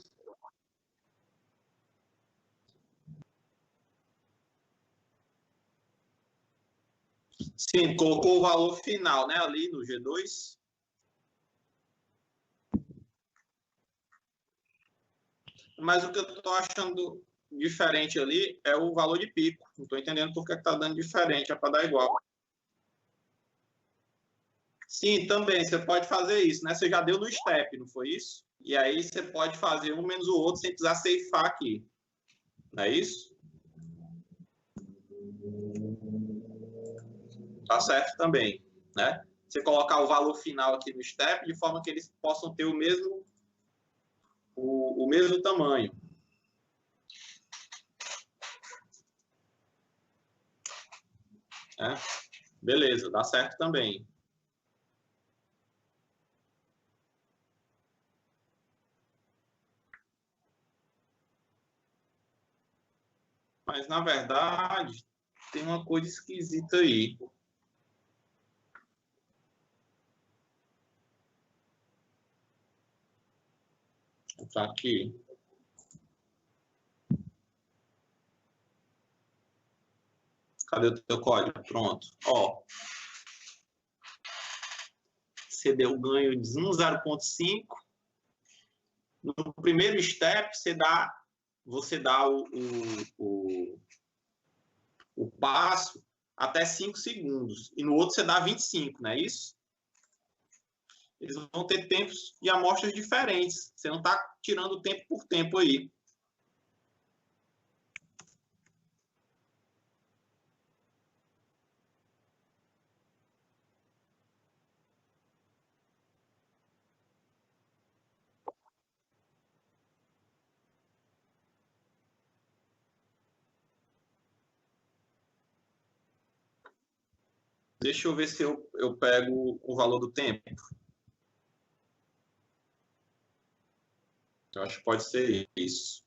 Sim, colocou o valor final, né, ali no G2. Mas o que eu estou achando diferente ali é o valor de pico. Não estou entendendo por que está dando diferente, é para dar igual. Sim, também, você pode fazer isso, né? Você já deu no step, não foi isso? E aí você pode fazer um menos o outro sem precisar ceifar aqui. Não é isso? Tá certo também, né? Você colocar o valor final aqui no step de forma que eles possam ter o mesmo tamanho. Beleza, dá certo também. Mas, na verdade, tem uma coisa esquisita aí. Vou botar aqui. Cadê o teu código? Pronto. Ó. Você deu ganho de 0,5. No primeiro step, você dá o passo até 5 segundos. E no outro você dá 25, não é isso? Eles vão ter tempos de amostras diferentes. Você não está tirando tempo por tempo aí. Deixa eu ver se eu pego o valor do tempo. Eu acho que pode ser isso.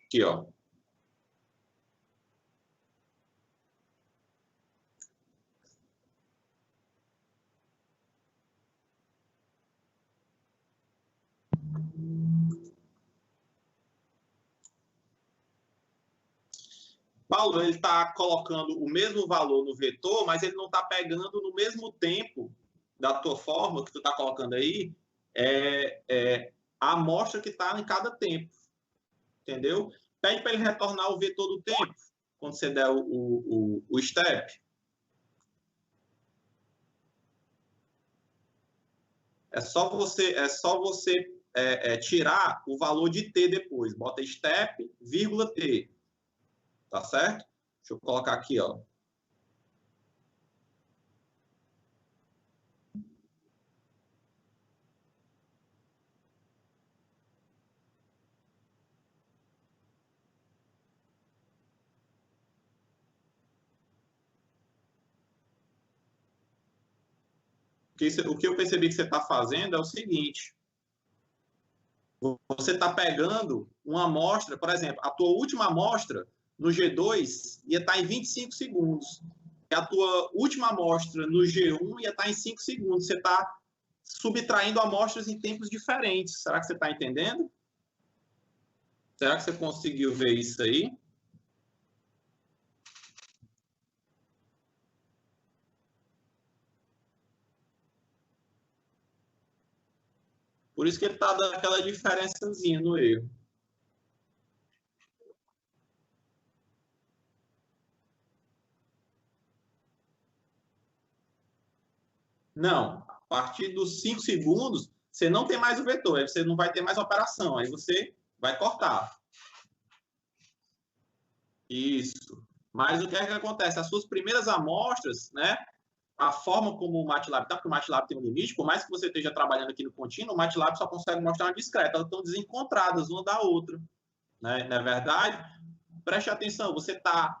Aqui, ó. Paulo, ele está colocando o mesmo valor no vetor, mas ele não está pegando no mesmo tempo da tua fórmula que tu está colocando aí, a amostra que está em cada tempo, entendeu? Pede para ele retornar o vetor do tempo, quando você der o step. É só você tirar o valor de t depois. Bota step, vírgula t. Tá certo? Deixa eu colocar aqui, ó. O que eu percebi que você está fazendo é o seguinte. Você está pegando uma amostra, por exemplo, a tua última amostra no G2 ia estar em 25 segundos. E a tua última amostra no G1 ia estar em 5 segundos. Você está subtraindo amostras em tempos diferentes. Será que você está entendendo? Será que você conseguiu ver isso aí? Por isso que ele está dando aquela diferençazinha no erro. Não, a partir dos 5 segundos, você não tem mais o vetor, aí você não vai ter mais operação, aí você vai cortar. Isso. Mas o que é que acontece? As suas primeiras amostras, né? A forma como o MATLAB tá, porque o MATLAB tem um limite, por mais que você esteja trabalhando aqui no contínuo, o MATLAB só consegue mostrar uma discreta, elas estão desencontradas uma da outra, né? Não é verdade? Preste atenção, você tá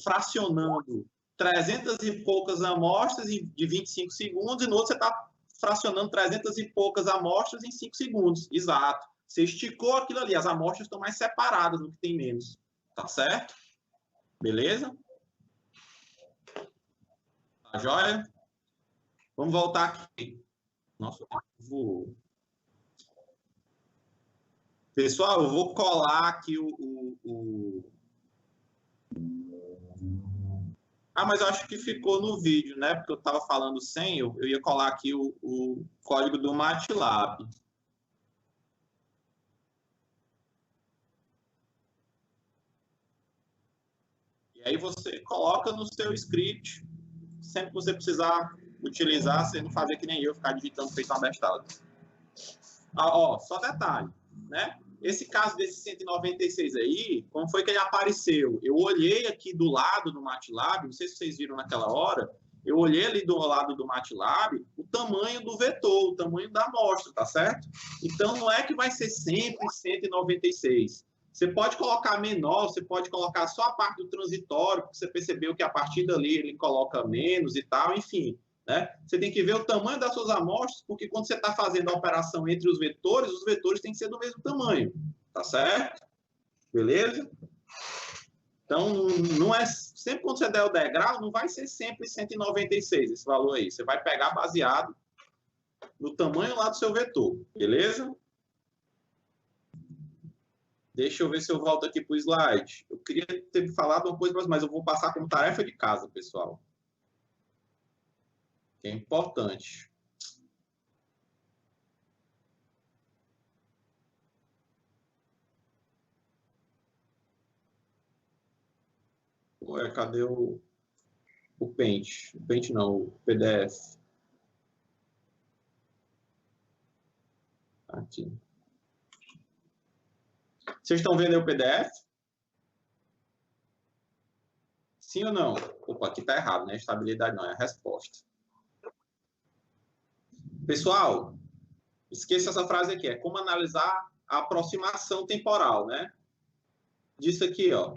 fracionando 300 e poucas amostras de 25 segundos, e no outro você está fracionando 300 e poucas amostras em 5 segundos. Exato. Você esticou aquilo ali, as amostras estão mais separadas do que tem menos. Tá certo? Beleza? Tá joia? Vamos voltar aqui. Nossa, vou... Pessoal, eu vou colar aqui Ah, mas eu acho que ficou no vídeo, né? Porque eu estava falando sem, eu ia colar aqui o código do MATLAB. E aí você coloca no seu script, sempre que você precisar utilizar, você não fazer que nem eu, ficar digitando feito uma bestada. Ah, ó, só detalhe, né? Esse caso desse 196 aí, como foi que ele apareceu? Eu olhei aqui do lado do MATLAB, não sei se vocês viram naquela hora, eu olhei ali do lado do MATLAB o tamanho do vetor, o tamanho da amostra, tá certo? Então, não é que vai ser sempre 196. Você pode colocar menor, você pode colocar só a parte do transitório, porque você percebeu que a partir dali ele coloca menos e tal, enfim. Né? Você tem que ver o tamanho das suas amostras, porque quando você está fazendo a operação entre os vetores têm que ser do mesmo tamanho. Tá certo? Beleza? Então, não é sempre quando você der o degrau, não vai ser sempre 196 esse valor aí. Você vai pegar baseado no tamanho lá do seu vetor. Beleza? Deixa eu ver se eu volto aqui para o slide. Eu queria ter falado uma coisa, mas eu vou passar como tarefa de casa, pessoal. Que é importante. Ué, cadê o Paint? O Paint não, o PDF. Aqui. Vocês estão vendo aí o PDF? Sim ou não? Opa, aqui está errado, né? Estabilidade não, é a resposta. Pessoal, esqueça essa frase aqui. É como analisar a aproximação temporal, né? disso aqui, ó.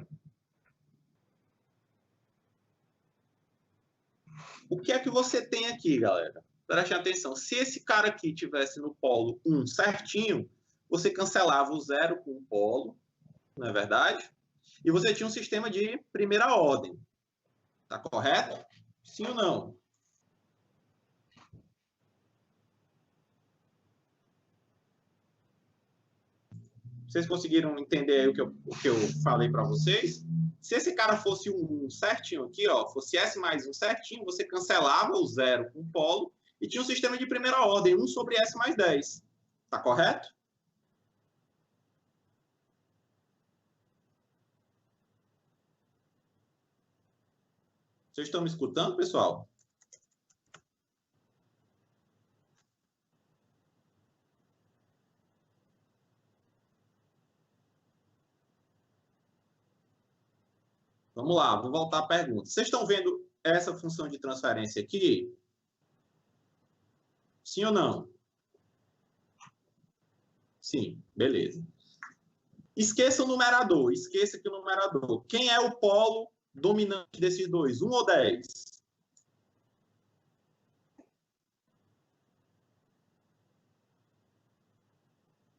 O que é que você tem aqui, galera? Preste atenção. Se esse cara aqui tivesse no polo 1 certinho, você cancelava o zero com o polo, não é verdade? E você tinha um sistema de primeira ordem. Tá correto? Sim ou não? Vocês conseguiram entender aí o que eu falei para vocês? Se esse cara fosse um certinho aqui, ó, fosse S mais 1 certinho, você cancelava o zero com o polo e tinha um sistema de primeira ordem, 1 sobre S mais 10. Tá correto? Vocês estão me escutando, pessoal? Vamos lá, vou voltar à pergunta. Vocês estão vendo essa função de transferência aqui? Sim ou não? Sim, beleza. Esqueça o numerador, esqueça aqui o numerador. Quem é o polo dominante desses dois? 1 ou 10?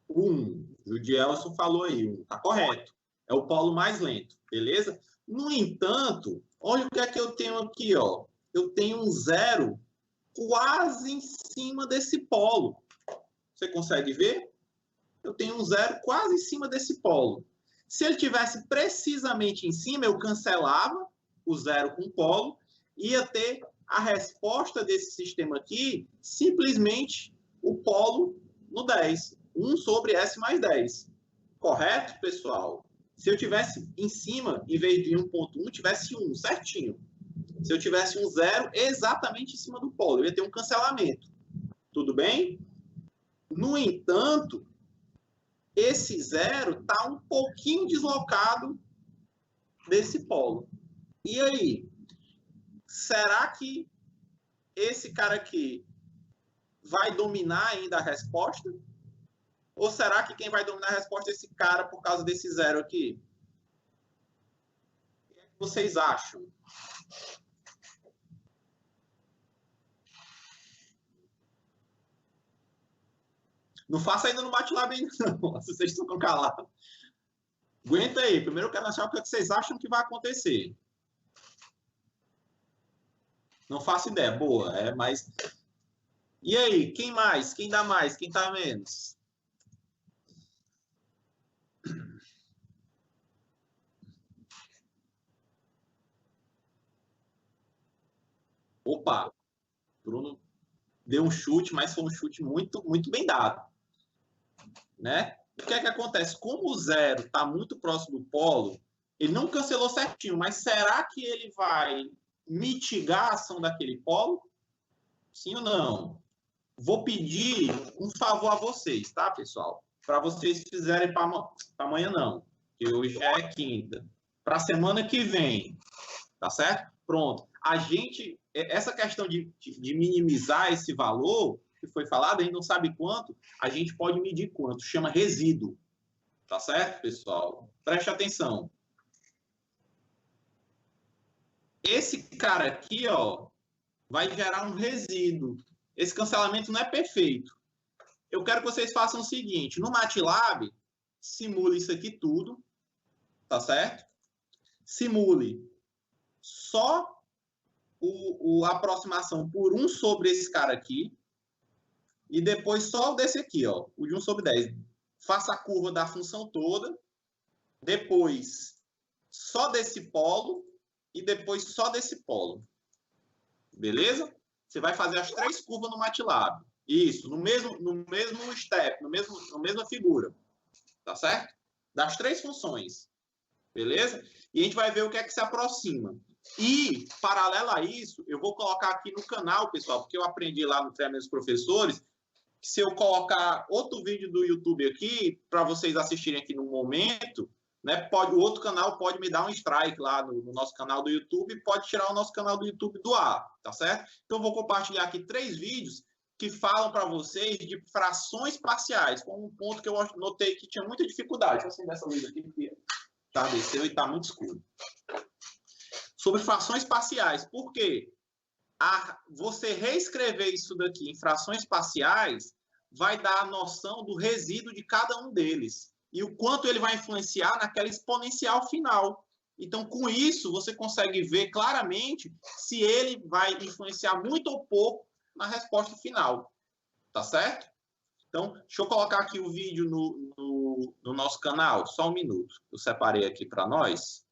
1. O Gielson falou aí, 1. Tá correto. É o polo mais lento, beleza? No entanto, olha o que é que eu tenho aqui, ó. Eu tenho um zero quase em cima desse polo. Você consegue ver? Eu tenho um zero quase em cima desse polo. Se ele tivesse precisamente em cima, eu cancelava o zero com o polo, ia ter a resposta desse sistema aqui, simplesmente o polo no 10. 1 sobre S mais 10. Correto, pessoal? Se eu tivesse em cima, em vez de 1.1, tivesse 1, certinho. Se eu tivesse um zero exatamente em cima do polo, eu ia ter um cancelamento. Tudo bem? No entanto, esse zero está um pouquinho deslocado desse polo. E aí? Será que esse cara aqui vai dominar ainda a resposta? Ou será que quem vai dominar a resposta é esse cara por causa desse zero aqui? O que vocês acham? Não faça ainda no MATLAB ainda não, se vocês estão calados. Aguenta aí, primeiro eu quero achar o que vocês acham que vai acontecer. Não faço ideia, boa, mas... E aí, quem mais? Quem dá mais? Quem dá menos? Opa, Bruno deu um chute, mas foi um chute muito, muito bem dado, né? O que é que acontece? Como o zero está muito próximo do polo, ele não cancelou certinho, mas será que ele vai mitigar a ação daquele polo? Sim ou não? Vou pedir um favor a vocês, tá, pessoal? Para vocês fizerem para amanhã não, que hoje é quinta. Para a semana que vem, tá certo? Pronto. A gente, essa questão de minimizar esse valor que foi falado, a gente não sabe quanto, a gente pode medir quanto, chama resíduo. Tá certo, pessoal? Preste atenção. Esse cara aqui, ó, vai gerar um resíduo. Esse cancelamento não é perfeito. Eu quero que vocês façam o seguinte, no MATLAB, simule isso aqui tudo, tá certo? Simule só a aproximação por 1 sobre esse cara aqui, e depois só o desse aqui, ó, o de 1 sobre 10. Faça a curva da função toda, depois só desse polo, e depois só desse polo. Beleza? Você vai fazer as 3 curvas no MATLAB. Isso, no mesmo step, na mesma figura. Tá certo? Das 3 funções. Beleza? E a gente vai ver o que é que se aproxima. E, paralelo a isso, eu vou colocar aqui no canal, pessoal, porque eu aprendi lá no Treino dos Professores, que se eu colocar outro vídeo do YouTube aqui, para vocês assistirem aqui no momento, né, o outro canal pode me dar um strike lá no nosso canal do YouTube, pode tirar o nosso canal do YouTube do ar, tá certo? Então, eu vou compartilhar aqui 3 vídeos que falam para vocês de frações parciais, com um ponto que eu notei que tinha muita dificuldade. Deixa eu acender essa luz aqui, Atardeceu e está muito escuro. Sobre frações parciais. Por quê? Você reescrever isso daqui em frações parciais vai dar a noção do resíduo de cada um deles e o quanto ele vai influenciar naquela exponencial final. Então, com isso, você consegue ver claramente se ele vai influenciar muito ou pouco na resposta final. Tá certo? Então, deixa eu colocar aqui o vídeo no nosso canal. Só um minuto. Eu separei aqui para nós.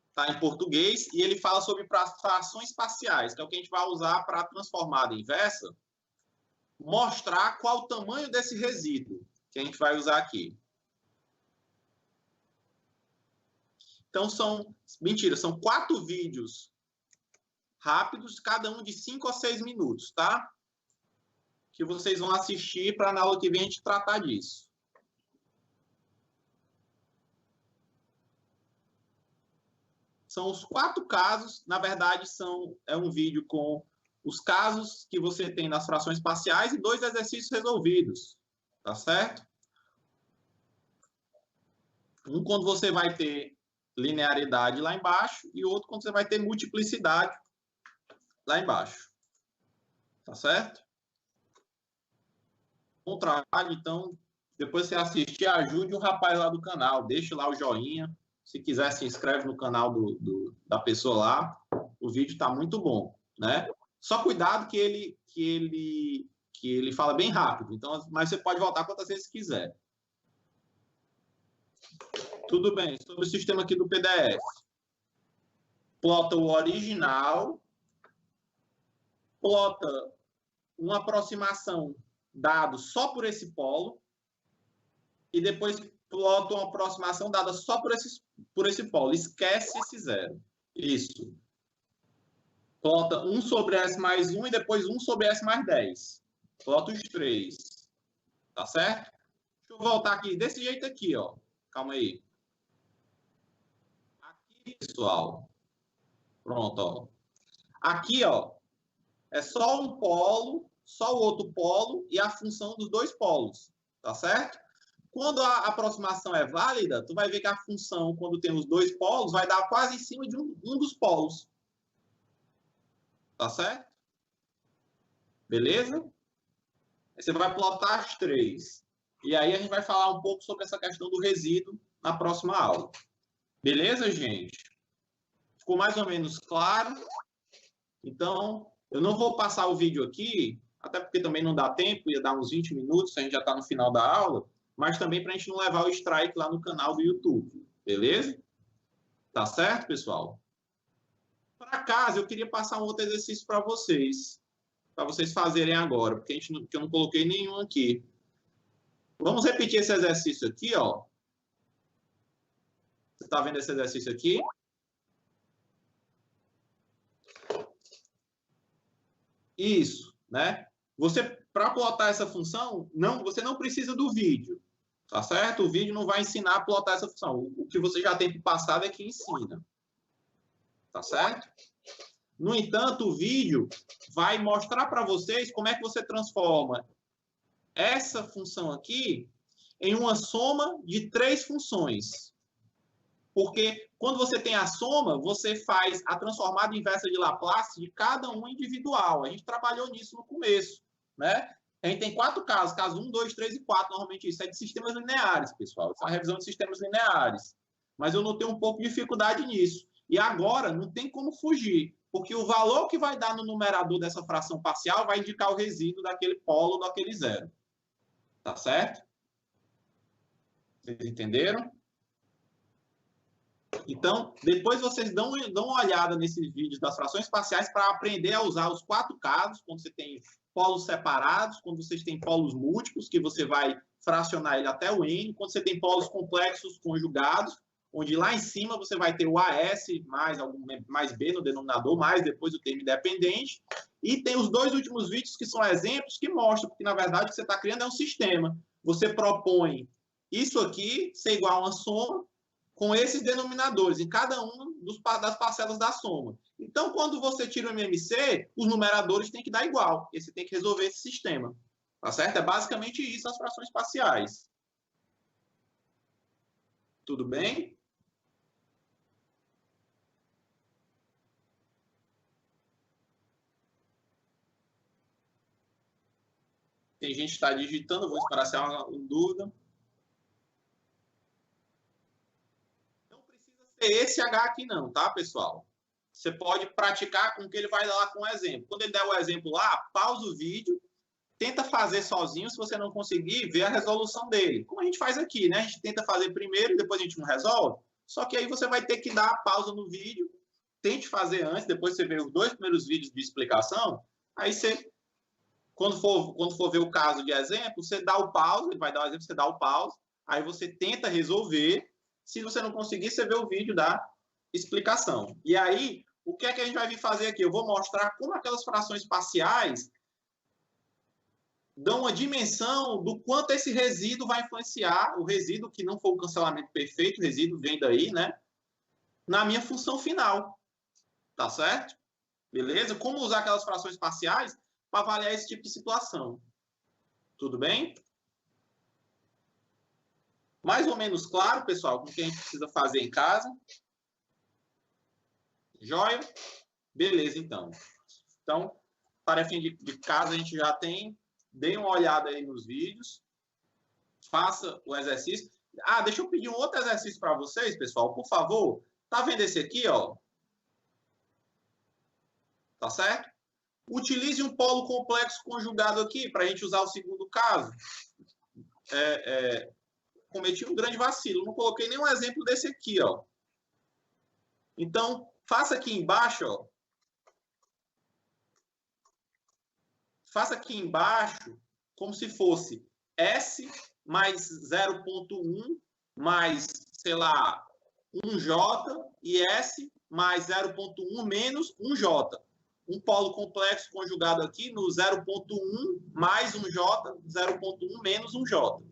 Está em português e ele fala sobre frações parciais, que é o que a gente vai usar para a transformada inversa, mostrar qual o tamanho desse resíduo que a gente vai usar aqui. Então, são 4 vídeos rápidos, cada um de 5 a 6 minutos, tá? Que vocês vão assistir para na aula que vem a gente tratar disso. São os 4 casos, na verdade, é um vídeo com os casos que você tem nas frações parciais e 2 exercícios resolvidos, tá certo? Um quando você vai ter linearidade lá embaixo e outro quando você vai ter multiplicidade lá embaixo, tá certo? Bom trabalho, então, depois você assistir, ajude o rapaz lá do canal, deixe lá o joinha. Se quiser, se inscreve no canal da pessoa lá. O vídeo está muito bom, né? Só cuidado que ele fala bem rápido. Então, mas você pode voltar quantas vezes quiser. Tudo bem. Sobre o sistema aqui do PDF. Plota o original. Plota uma aproximação dado só por esse polo. E depois plota uma aproximação dada só por esse polo. Esquece esse zero. Isso. Plota 1 sobre S mais 1 e depois 1 sobre S mais 10. Plota os 3. Tá certo? Deixa eu voltar aqui. Desse jeito aqui, ó. Calma aí. Aqui, pessoal. Pronto, ó. Aqui, ó. É só um polo, só o outro polo e a função dos 2 polos. Tá certo? Quando a aproximação é válida, tu vai ver que a função, quando tem os 2 polos, vai dar quase em cima de um dos polos. Tá certo? Beleza? Aí você vai plotar as 3. E aí a gente vai falar um pouco sobre essa questão do resíduo na próxima aula. Beleza, gente? Ficou mais ou menos claro? Então, eu não vou passar o vídeo aqui, até porque também não dá tempo, ia dar uns 20 minutos, a gente já está no final da aula, mas também para a gente não levar o strike lá no canal do YouTube. Beleza? Tá certo, pessoal? Para casa, eu queria passar um outro exercício para vocês fazerem agora, porque eu não coloquei nenhum aqui. Vamos repetir esse exercício aqui, ó. Você está vendo esse exercício aqui? Isso, né? Para plotar essa função, você não precisa do vídeo, tá certo? O vídeo não vai ensinar a plotar essa função. O que você já tem para o passado é que ensina. Tá certo? No entanto, o vídeo vai mostrar para vocês como é que você transforma essa função aqui em uma soma de 3 funções. Porque quando você tem a soma, você faz a transformada inversa de Laplace de cada um individual. A gente trabalhou nisso no começo, né? A gente tem 4 casos, caso 1, 2, 3 e 4, normalmente isso é de sistemas lineares, pessoal. Isso é uma revisão de sistemas lineares. Mas eu notei um pouco de dificuldade nisso. E agora não tem como fugir, porque o valor que vai dar no numerador dessa fração parcial vai indicar o resíduo daquele polo, daquele zero. Tá certo? Vocês entenderam? Então, depois vocês dão uma olhada nesses vídeos das frações parciais para aprender a usar os 4 casos, quando você tem polos separados, quando vocês têm polos múltiplos, que você vai fracionar ele até o n, quando você tem polos complexos conjugados, onde lá em cima você vai ter o AS mais B no denominador, mais depois o termo independente, e tem os 2 últimos vídeos que são exemplos que mostram que, na verdade, o que você está criando é um sistema. Você propõe isso aqui ser igual a uma soma, com esses denominadores, em cada um das parcelas da soma. Então, quando você tira o MMC, os numeradores têm que dar igual, e você tem que resolver esse sistema. Tá certo? É basicamente isso, as frações parciais. Tudo bem? Tem gente que está digitando, vou esperar se há uma dúvida. Não precisa ser esse H aqui não, tá, pessoal? Você pode praticar com que ele vai lá com um exemplo. Quando ele der o exemplo lá, pausa o vídeo, tenta fazer sozinho, se você não conseguir, vê a resolução dele. Como a gente faz aqui, né? A gente tenta fazer primeiro e depois a gente não resolve. Só que aí você vai ter que dar a pausa no vídeo, tente fazer antes, depois você vê os 2 primeiros vídeos de explicação, aí você, quando for ver o caso de exemplo, você dá o pause, ele vai dar o exemplo, você dá o pause, aí você tenta resolver, se você não conseguir, você vê o vídeo da explicação. E aí, o que é que a gente vai vir fazer aqui? Eu vou mostrar como aquelas frações parciais dão uma dimensão do quanto esse resíduo vai influenciar, o resíduo que não foi o cancelamento perfeito, o resíduo vem daí, né? Na minha função final. Tá certo? Beleza? Como usar aquelas frações parciais para avaliar esse tipo de situação. Tudo bem? Mais ou menos claro, pessoal, com o que a gente precisa fazer em casa? Joia? Beleza, então. Então, tarefinha de casa a gente já tem. Dê uma olhada aí nos vídeos. Faça o exercício. Ah, deixa eu pedir um outro exercício para vocês, pessoal, por favor. Tá vendo esse aqui, ó? Tá certo? Utilize um polo complexo conjugado aqui para a gente usar o segundo caso. Cometi um grande vacilo. Não coloquei nenhum exemplo desse aqui, ó. Então, faça aqui embaixo, ó. Faça aqui embaixo como se fosse S mais 0,1 mais, sei lá, 1J e S mais 0,1 menos 1J. Um polo complexo conjugado aqui no 0,1 mais 1J, 0,1 menos 1J.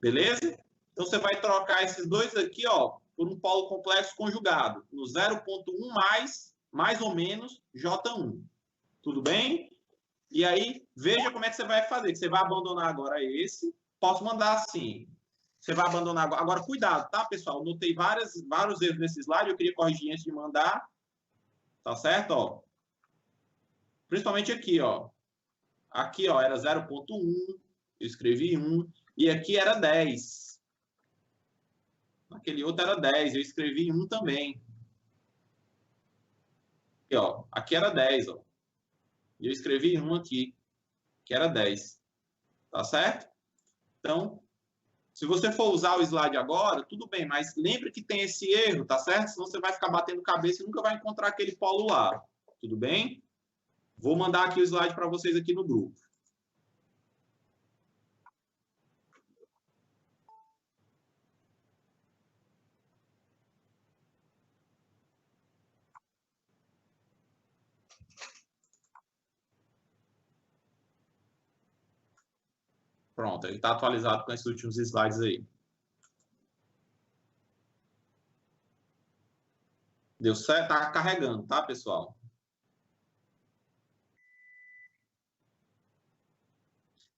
Beleza? Então, você vai trocar esses dois aqui, ó, por um polo complexo conjugado, no 0,1 mais ou menos J1. Tudo bem? E aí, veja como é que você vai fazer. Que você vai abandonar agora esse. Posso mandar assim. Você vai abandonar agora. Agora, cuidado, tá, pessoal? Notei vários erros nesse slide. Eu queria corrigir antes de mandar. Tá certo? Ó. Principalmente aqui, ó. Aqui, ó, era 0,1. Eu escrevi 1. E aqui era 10. Aquele outro era 10. Eu escrevi 1 também. Aqui, ó. Aqui era 10, ó. E eu escrevi 1 aqui, que era 10. Tá certo? Então, se você for usar o slide agora, tudo bem, mas lembre que tem esse erro, tá certo? Senão você vai ficar batendo cabeça e nunca vai encontrar aquele polo lá. Tudo bem? Vou mandar aqui o slide para vocês aqui no grupo. Pronto, ele está atualizado com esses últimos slides aí. Deu certo? Tá carregando, tá, pessoal?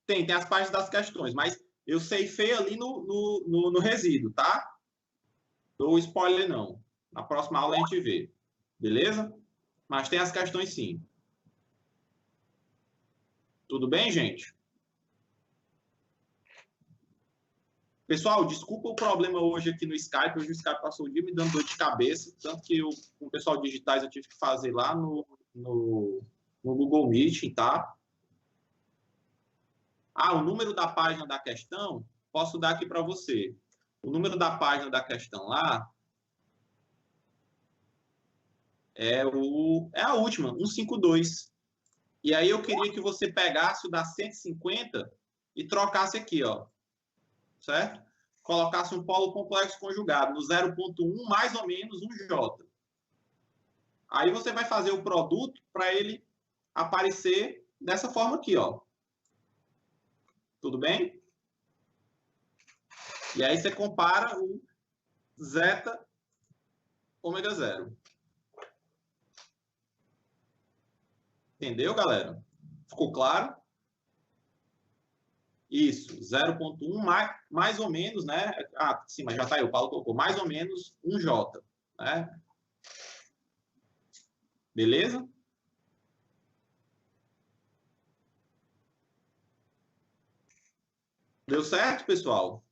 Tem as páginas das questões, mas eu ceifei ali no resíduo, tá? Dou spoiler não. Na próxima aula a gente vê. Beleza? Mas tem as questões sim. Tudo bem, gente? Pessoal, desculpa o problema hoje aqui no Skype. Hoje o Skype passou o dia me dando dor de cabeça. Tanto que com o pessoal digitais eu tive que fazer lá no Google Meet, tá? Ah, o número da página da questão, posso dar aqui para você. O número da página da questão lá é a última, 152. E aí eu queria que você pegasse o da 150 e trocasse aqui, ó. Certo? Colocasse um polo complexo conjugado no 0,1 mais ou menos 1J. Aí você vai fazer o produto para ele aparecer dessa forma aqui, ó. Tudo bem? E aí você compara o zeta ômega zero. Entendeu, galera? Ficou claro? Isso, 0,1 mais ou menos, né? Ah, sim, mas já está aí, o Paulo colocou, mais ou menos 1J, né? Beleza? Deu certo, pessoal?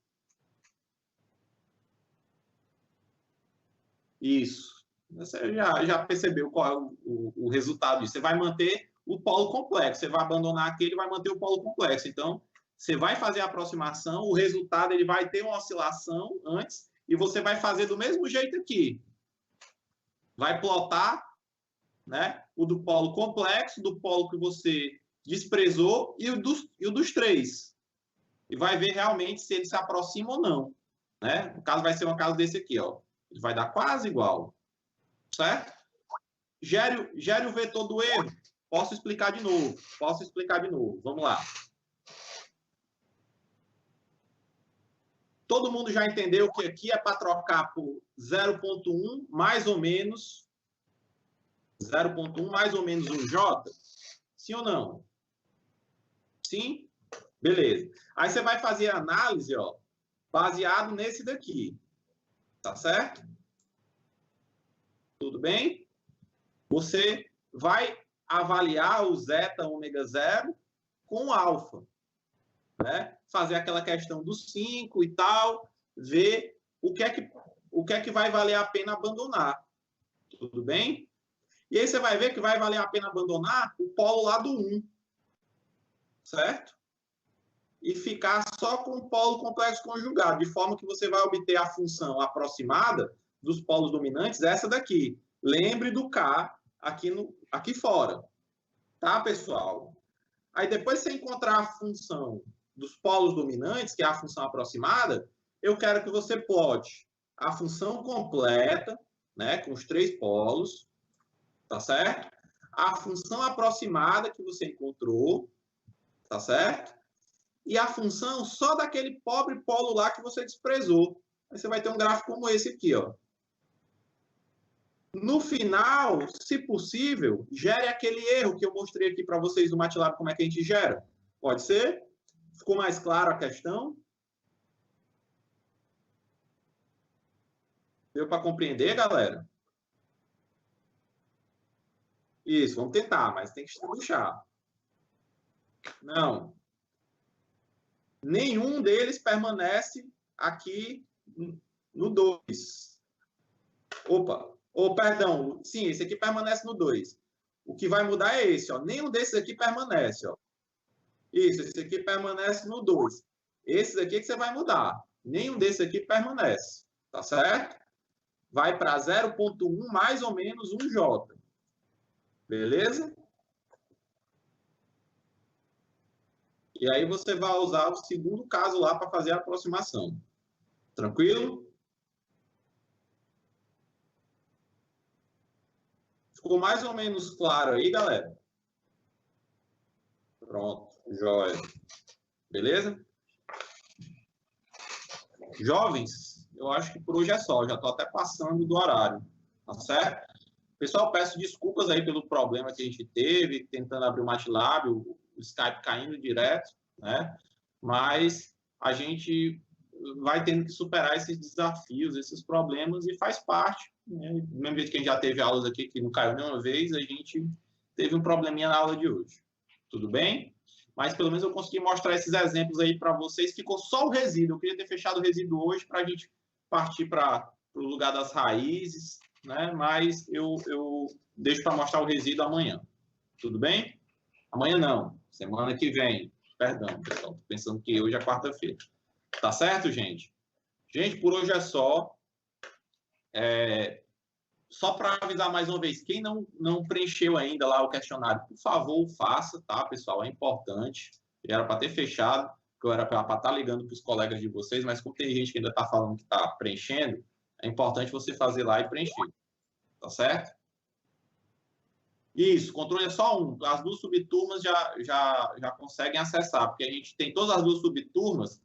Isso. Você já percebeu qual é o resultado disso. Você vai manter o polo complexo. Você vai abandonar aquele e vai manter o polo complexo. Então, você vai fazer a aproximação, o resultado ele vai ter uma oscilação antes e você vai fazer do mesmo jeito aqui. Vai plotar, né, o do polo complexo, do polo que você desprezou e o dos três. E vai ver realmente se ele se aproxima ou não. Né? No caso, vai ser um caso desse aqui. Ó. Ele vai dar quase igual. Certo? Gere o vetor do erro. Posso explicar de novo. Vamos lá. Todo mundo já entendeu que aqui é para trocar por 0,1 mais ou menos 0,1 mais ou menos 1J? Sim ou não? Sim? Beleza. Aí você vai fazer a análise, ó, baseado nesse daqui. Tá certo? Tudo bem? Você vai avaliar o zeta ômega 0 com alfa. Né? Fazer aquela questão dos 5 e tal, ver o que é que vai valer a pena abandonar. Tudo bem? E aí você vai ver que vai valer a pena abandonar o polo lá do 1. Certo? E ficar só com o polo complexo conjugado, de forma que você vai obter a função aproximada dos polos dominantes, essa daqui. Lembre do K aqui fora. Tá, pessoal? Aí depois você encontrar a função dos polos dominantes, que é a função aproximada, eu quero que você plote a função completa, né, com os 3 polos, tá certo? A função aproximada que você encontrou, tá certo? E a função só daquele pobre polo lá que você desprezou. Aí você vai ter um gráfico como esse aqui, ó. No final, se possível, gere aquele erro que eu mostrei aqui para vocês no MATLAB, como é que a gente gera. Pode ser? Ficou mais clara a questão? Deu para compreender, galera? Isso, vamos tentar, mas tem que puxar. Não. Nenhum deles permanece aqui no 2. Opa, perdão, sim, esse aqui permanece no 2. O que vai mudar é esse, ó. Nenhum desses aqui permanece, ó. Isso, esse aqui permanece no 2. Esses aqui que você vai mudar. Nenhum desses aqui permanece, tá certo? Vai para 0,1 mais ou menos 1J. Beleza? E aí você vai usar o segundo caso lá para fazer a aproximação. Tranquilo? Ficou mais ou menos claro aí, galera? Pronto, jóia. Beleza? Jovens, eu acho que por hoje é só. Já estou até passando do horário. Tá certo? Pessoal, peço desculpas aí pelo problema que a gente teve, tentando abrir o MATLAB, o Skype caindo direto, né? Mas a gente vai tendo que superar esses desafios, esses problemas, e faz parte. Né? Do mesmo jeito que a gente já teve aulas aqui que não caiu nenhuma vez, a gente teve um probleminha na aula de hoje. Tudo bem? Mas pelo menos eu consegui mostrar esses exemplos aí para vocês. Ficou só o resíduo. Eu queria ter fechado o resíduo hoje para a gente partir para o lugar das raízes, né? Mas eu deixo para mostrar o resíduo amanhã. Tudo bem? Amanhã não, semana que vem. Perdão, pessoal, tô pensando que hoje é quarta-feira. Tá certo, gente? Gente, por hoje é só. Só para avisar mais uma vez, quem não preencheu ainda lá o questionário, por favor, faça, tá, pessoal? É importante. Era para ter fechado, que eu era para estar ligando para os colegas de vocês, mas como tem gente que ainda está falando que está preenchendo, é importante você fazer lá e preencher. Tá certo? Isso, controle é só um. As duas subturmas já conseguem acessar, porque a gente tem todas as duas subturmas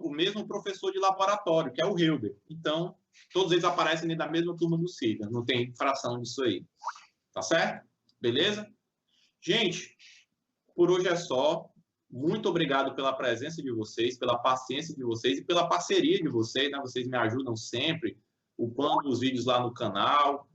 o mesmo professor de laboratório, que é o Hilbert. Então, todos eles aparecem dentro da mesma turma do SIGA. Não tem fração disso aí. Tá certo? Beleza? Gente, por hoje é só. muito obrigado pela presença de vocês, pela paciência de vocês e pela parceria de vocês, né? Vocês me ajudam sempre, upando os vídeos lá no canal,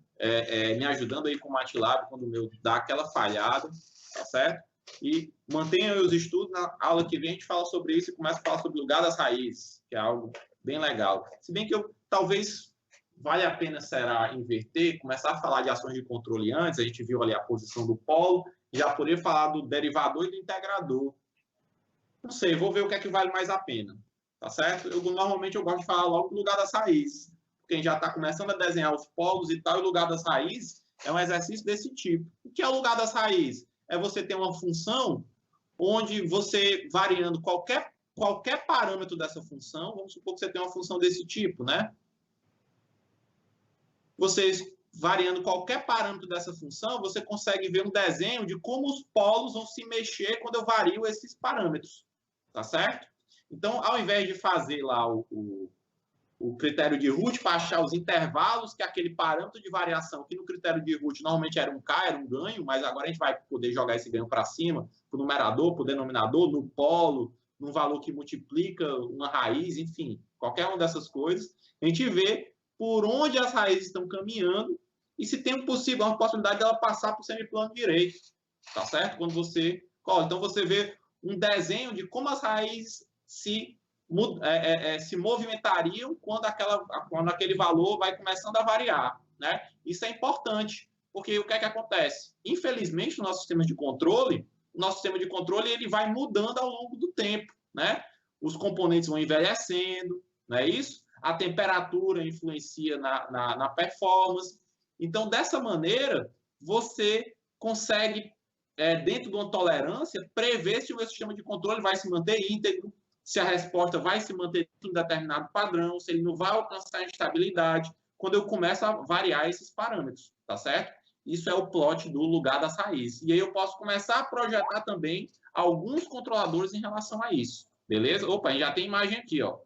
me ajudando aí com o MATLAB quando o meu dá aquela falhada, tá certo? E mantenham os estudos. Na aula que vem a gente fala sobre isso e começa a falar sobre o lugar das raízes, que é algo bem legal. Se bem que talvez vale a pena será inverter, começar a falar de ações de controle antes, a gente viu ali a posição do polo, já poder falar do derivador e do integrador. Não sei, vou ver o que é que vale mais a pena, tá certo? Normalmente eu gosto de falar logo do lugar das raízes, porque a gente já está começando a desenhar os polos e tal, e o lugar das raízes é um exercício desse tipo. O que é o lugar das raízes? É você ter uma função onde você, variando qualquer parâmetro dessa função, vamos supor que você tem uma função desse tipo, né? Vocês, variando qualquer parâmetro dessa função, você consegue ver um desenho de como os polos vão se mexer quando eu vario esses parâmetros, tá certo? Então, ao invés de fazer lá o critério de Root para achar os intervalos, que é aquele parâmetro de variação, que no critério de Root normalmente era um K, era um ganho, mas agora a gente vai poder jogar esse ganho para cima, para o numerador, para o denominador, no polo, num valor que multiplica uma raiz, enfim, qualquer uma dessas coisas. A gente vê por onde as raízes estão caminhando e se tem uma possibilidade dela passar para o semiplano direito, tá certo? Quando você cola. Então, você vê um desenho de como as raízes se movimentariam quando aquele valor vai começando a variar, né? Isso é importante, porque o que é que acontece? Infelizmente, no nosso sistema de controle, o nosso sistema de controle ele vai mudando ao longo do tempo, né? Os componentes vão envelhecendo, não é isso? A temperatura influencia na performance. Então, dessa maneira, você consegue, dentro de uma tolerância, prever se o meu sistema de controle vai se manter íntegro, se a resposta vai se manter em um determinado padrão, se ele não vai alcançar a instabilidade, quando eu começo a variar esses parâmetros, tá certo? Isso é o plot do lugar das raízes. E aí eu posso começar a projetar também alguns controladores em relação a isso, beleza? Opa, a gente já tem imagem aqui, ó.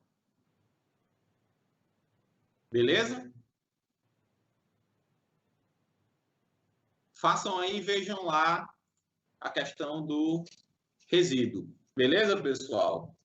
Beleza? Façam aí e vejam lá a questão do resíduo. Beleza, pessoal?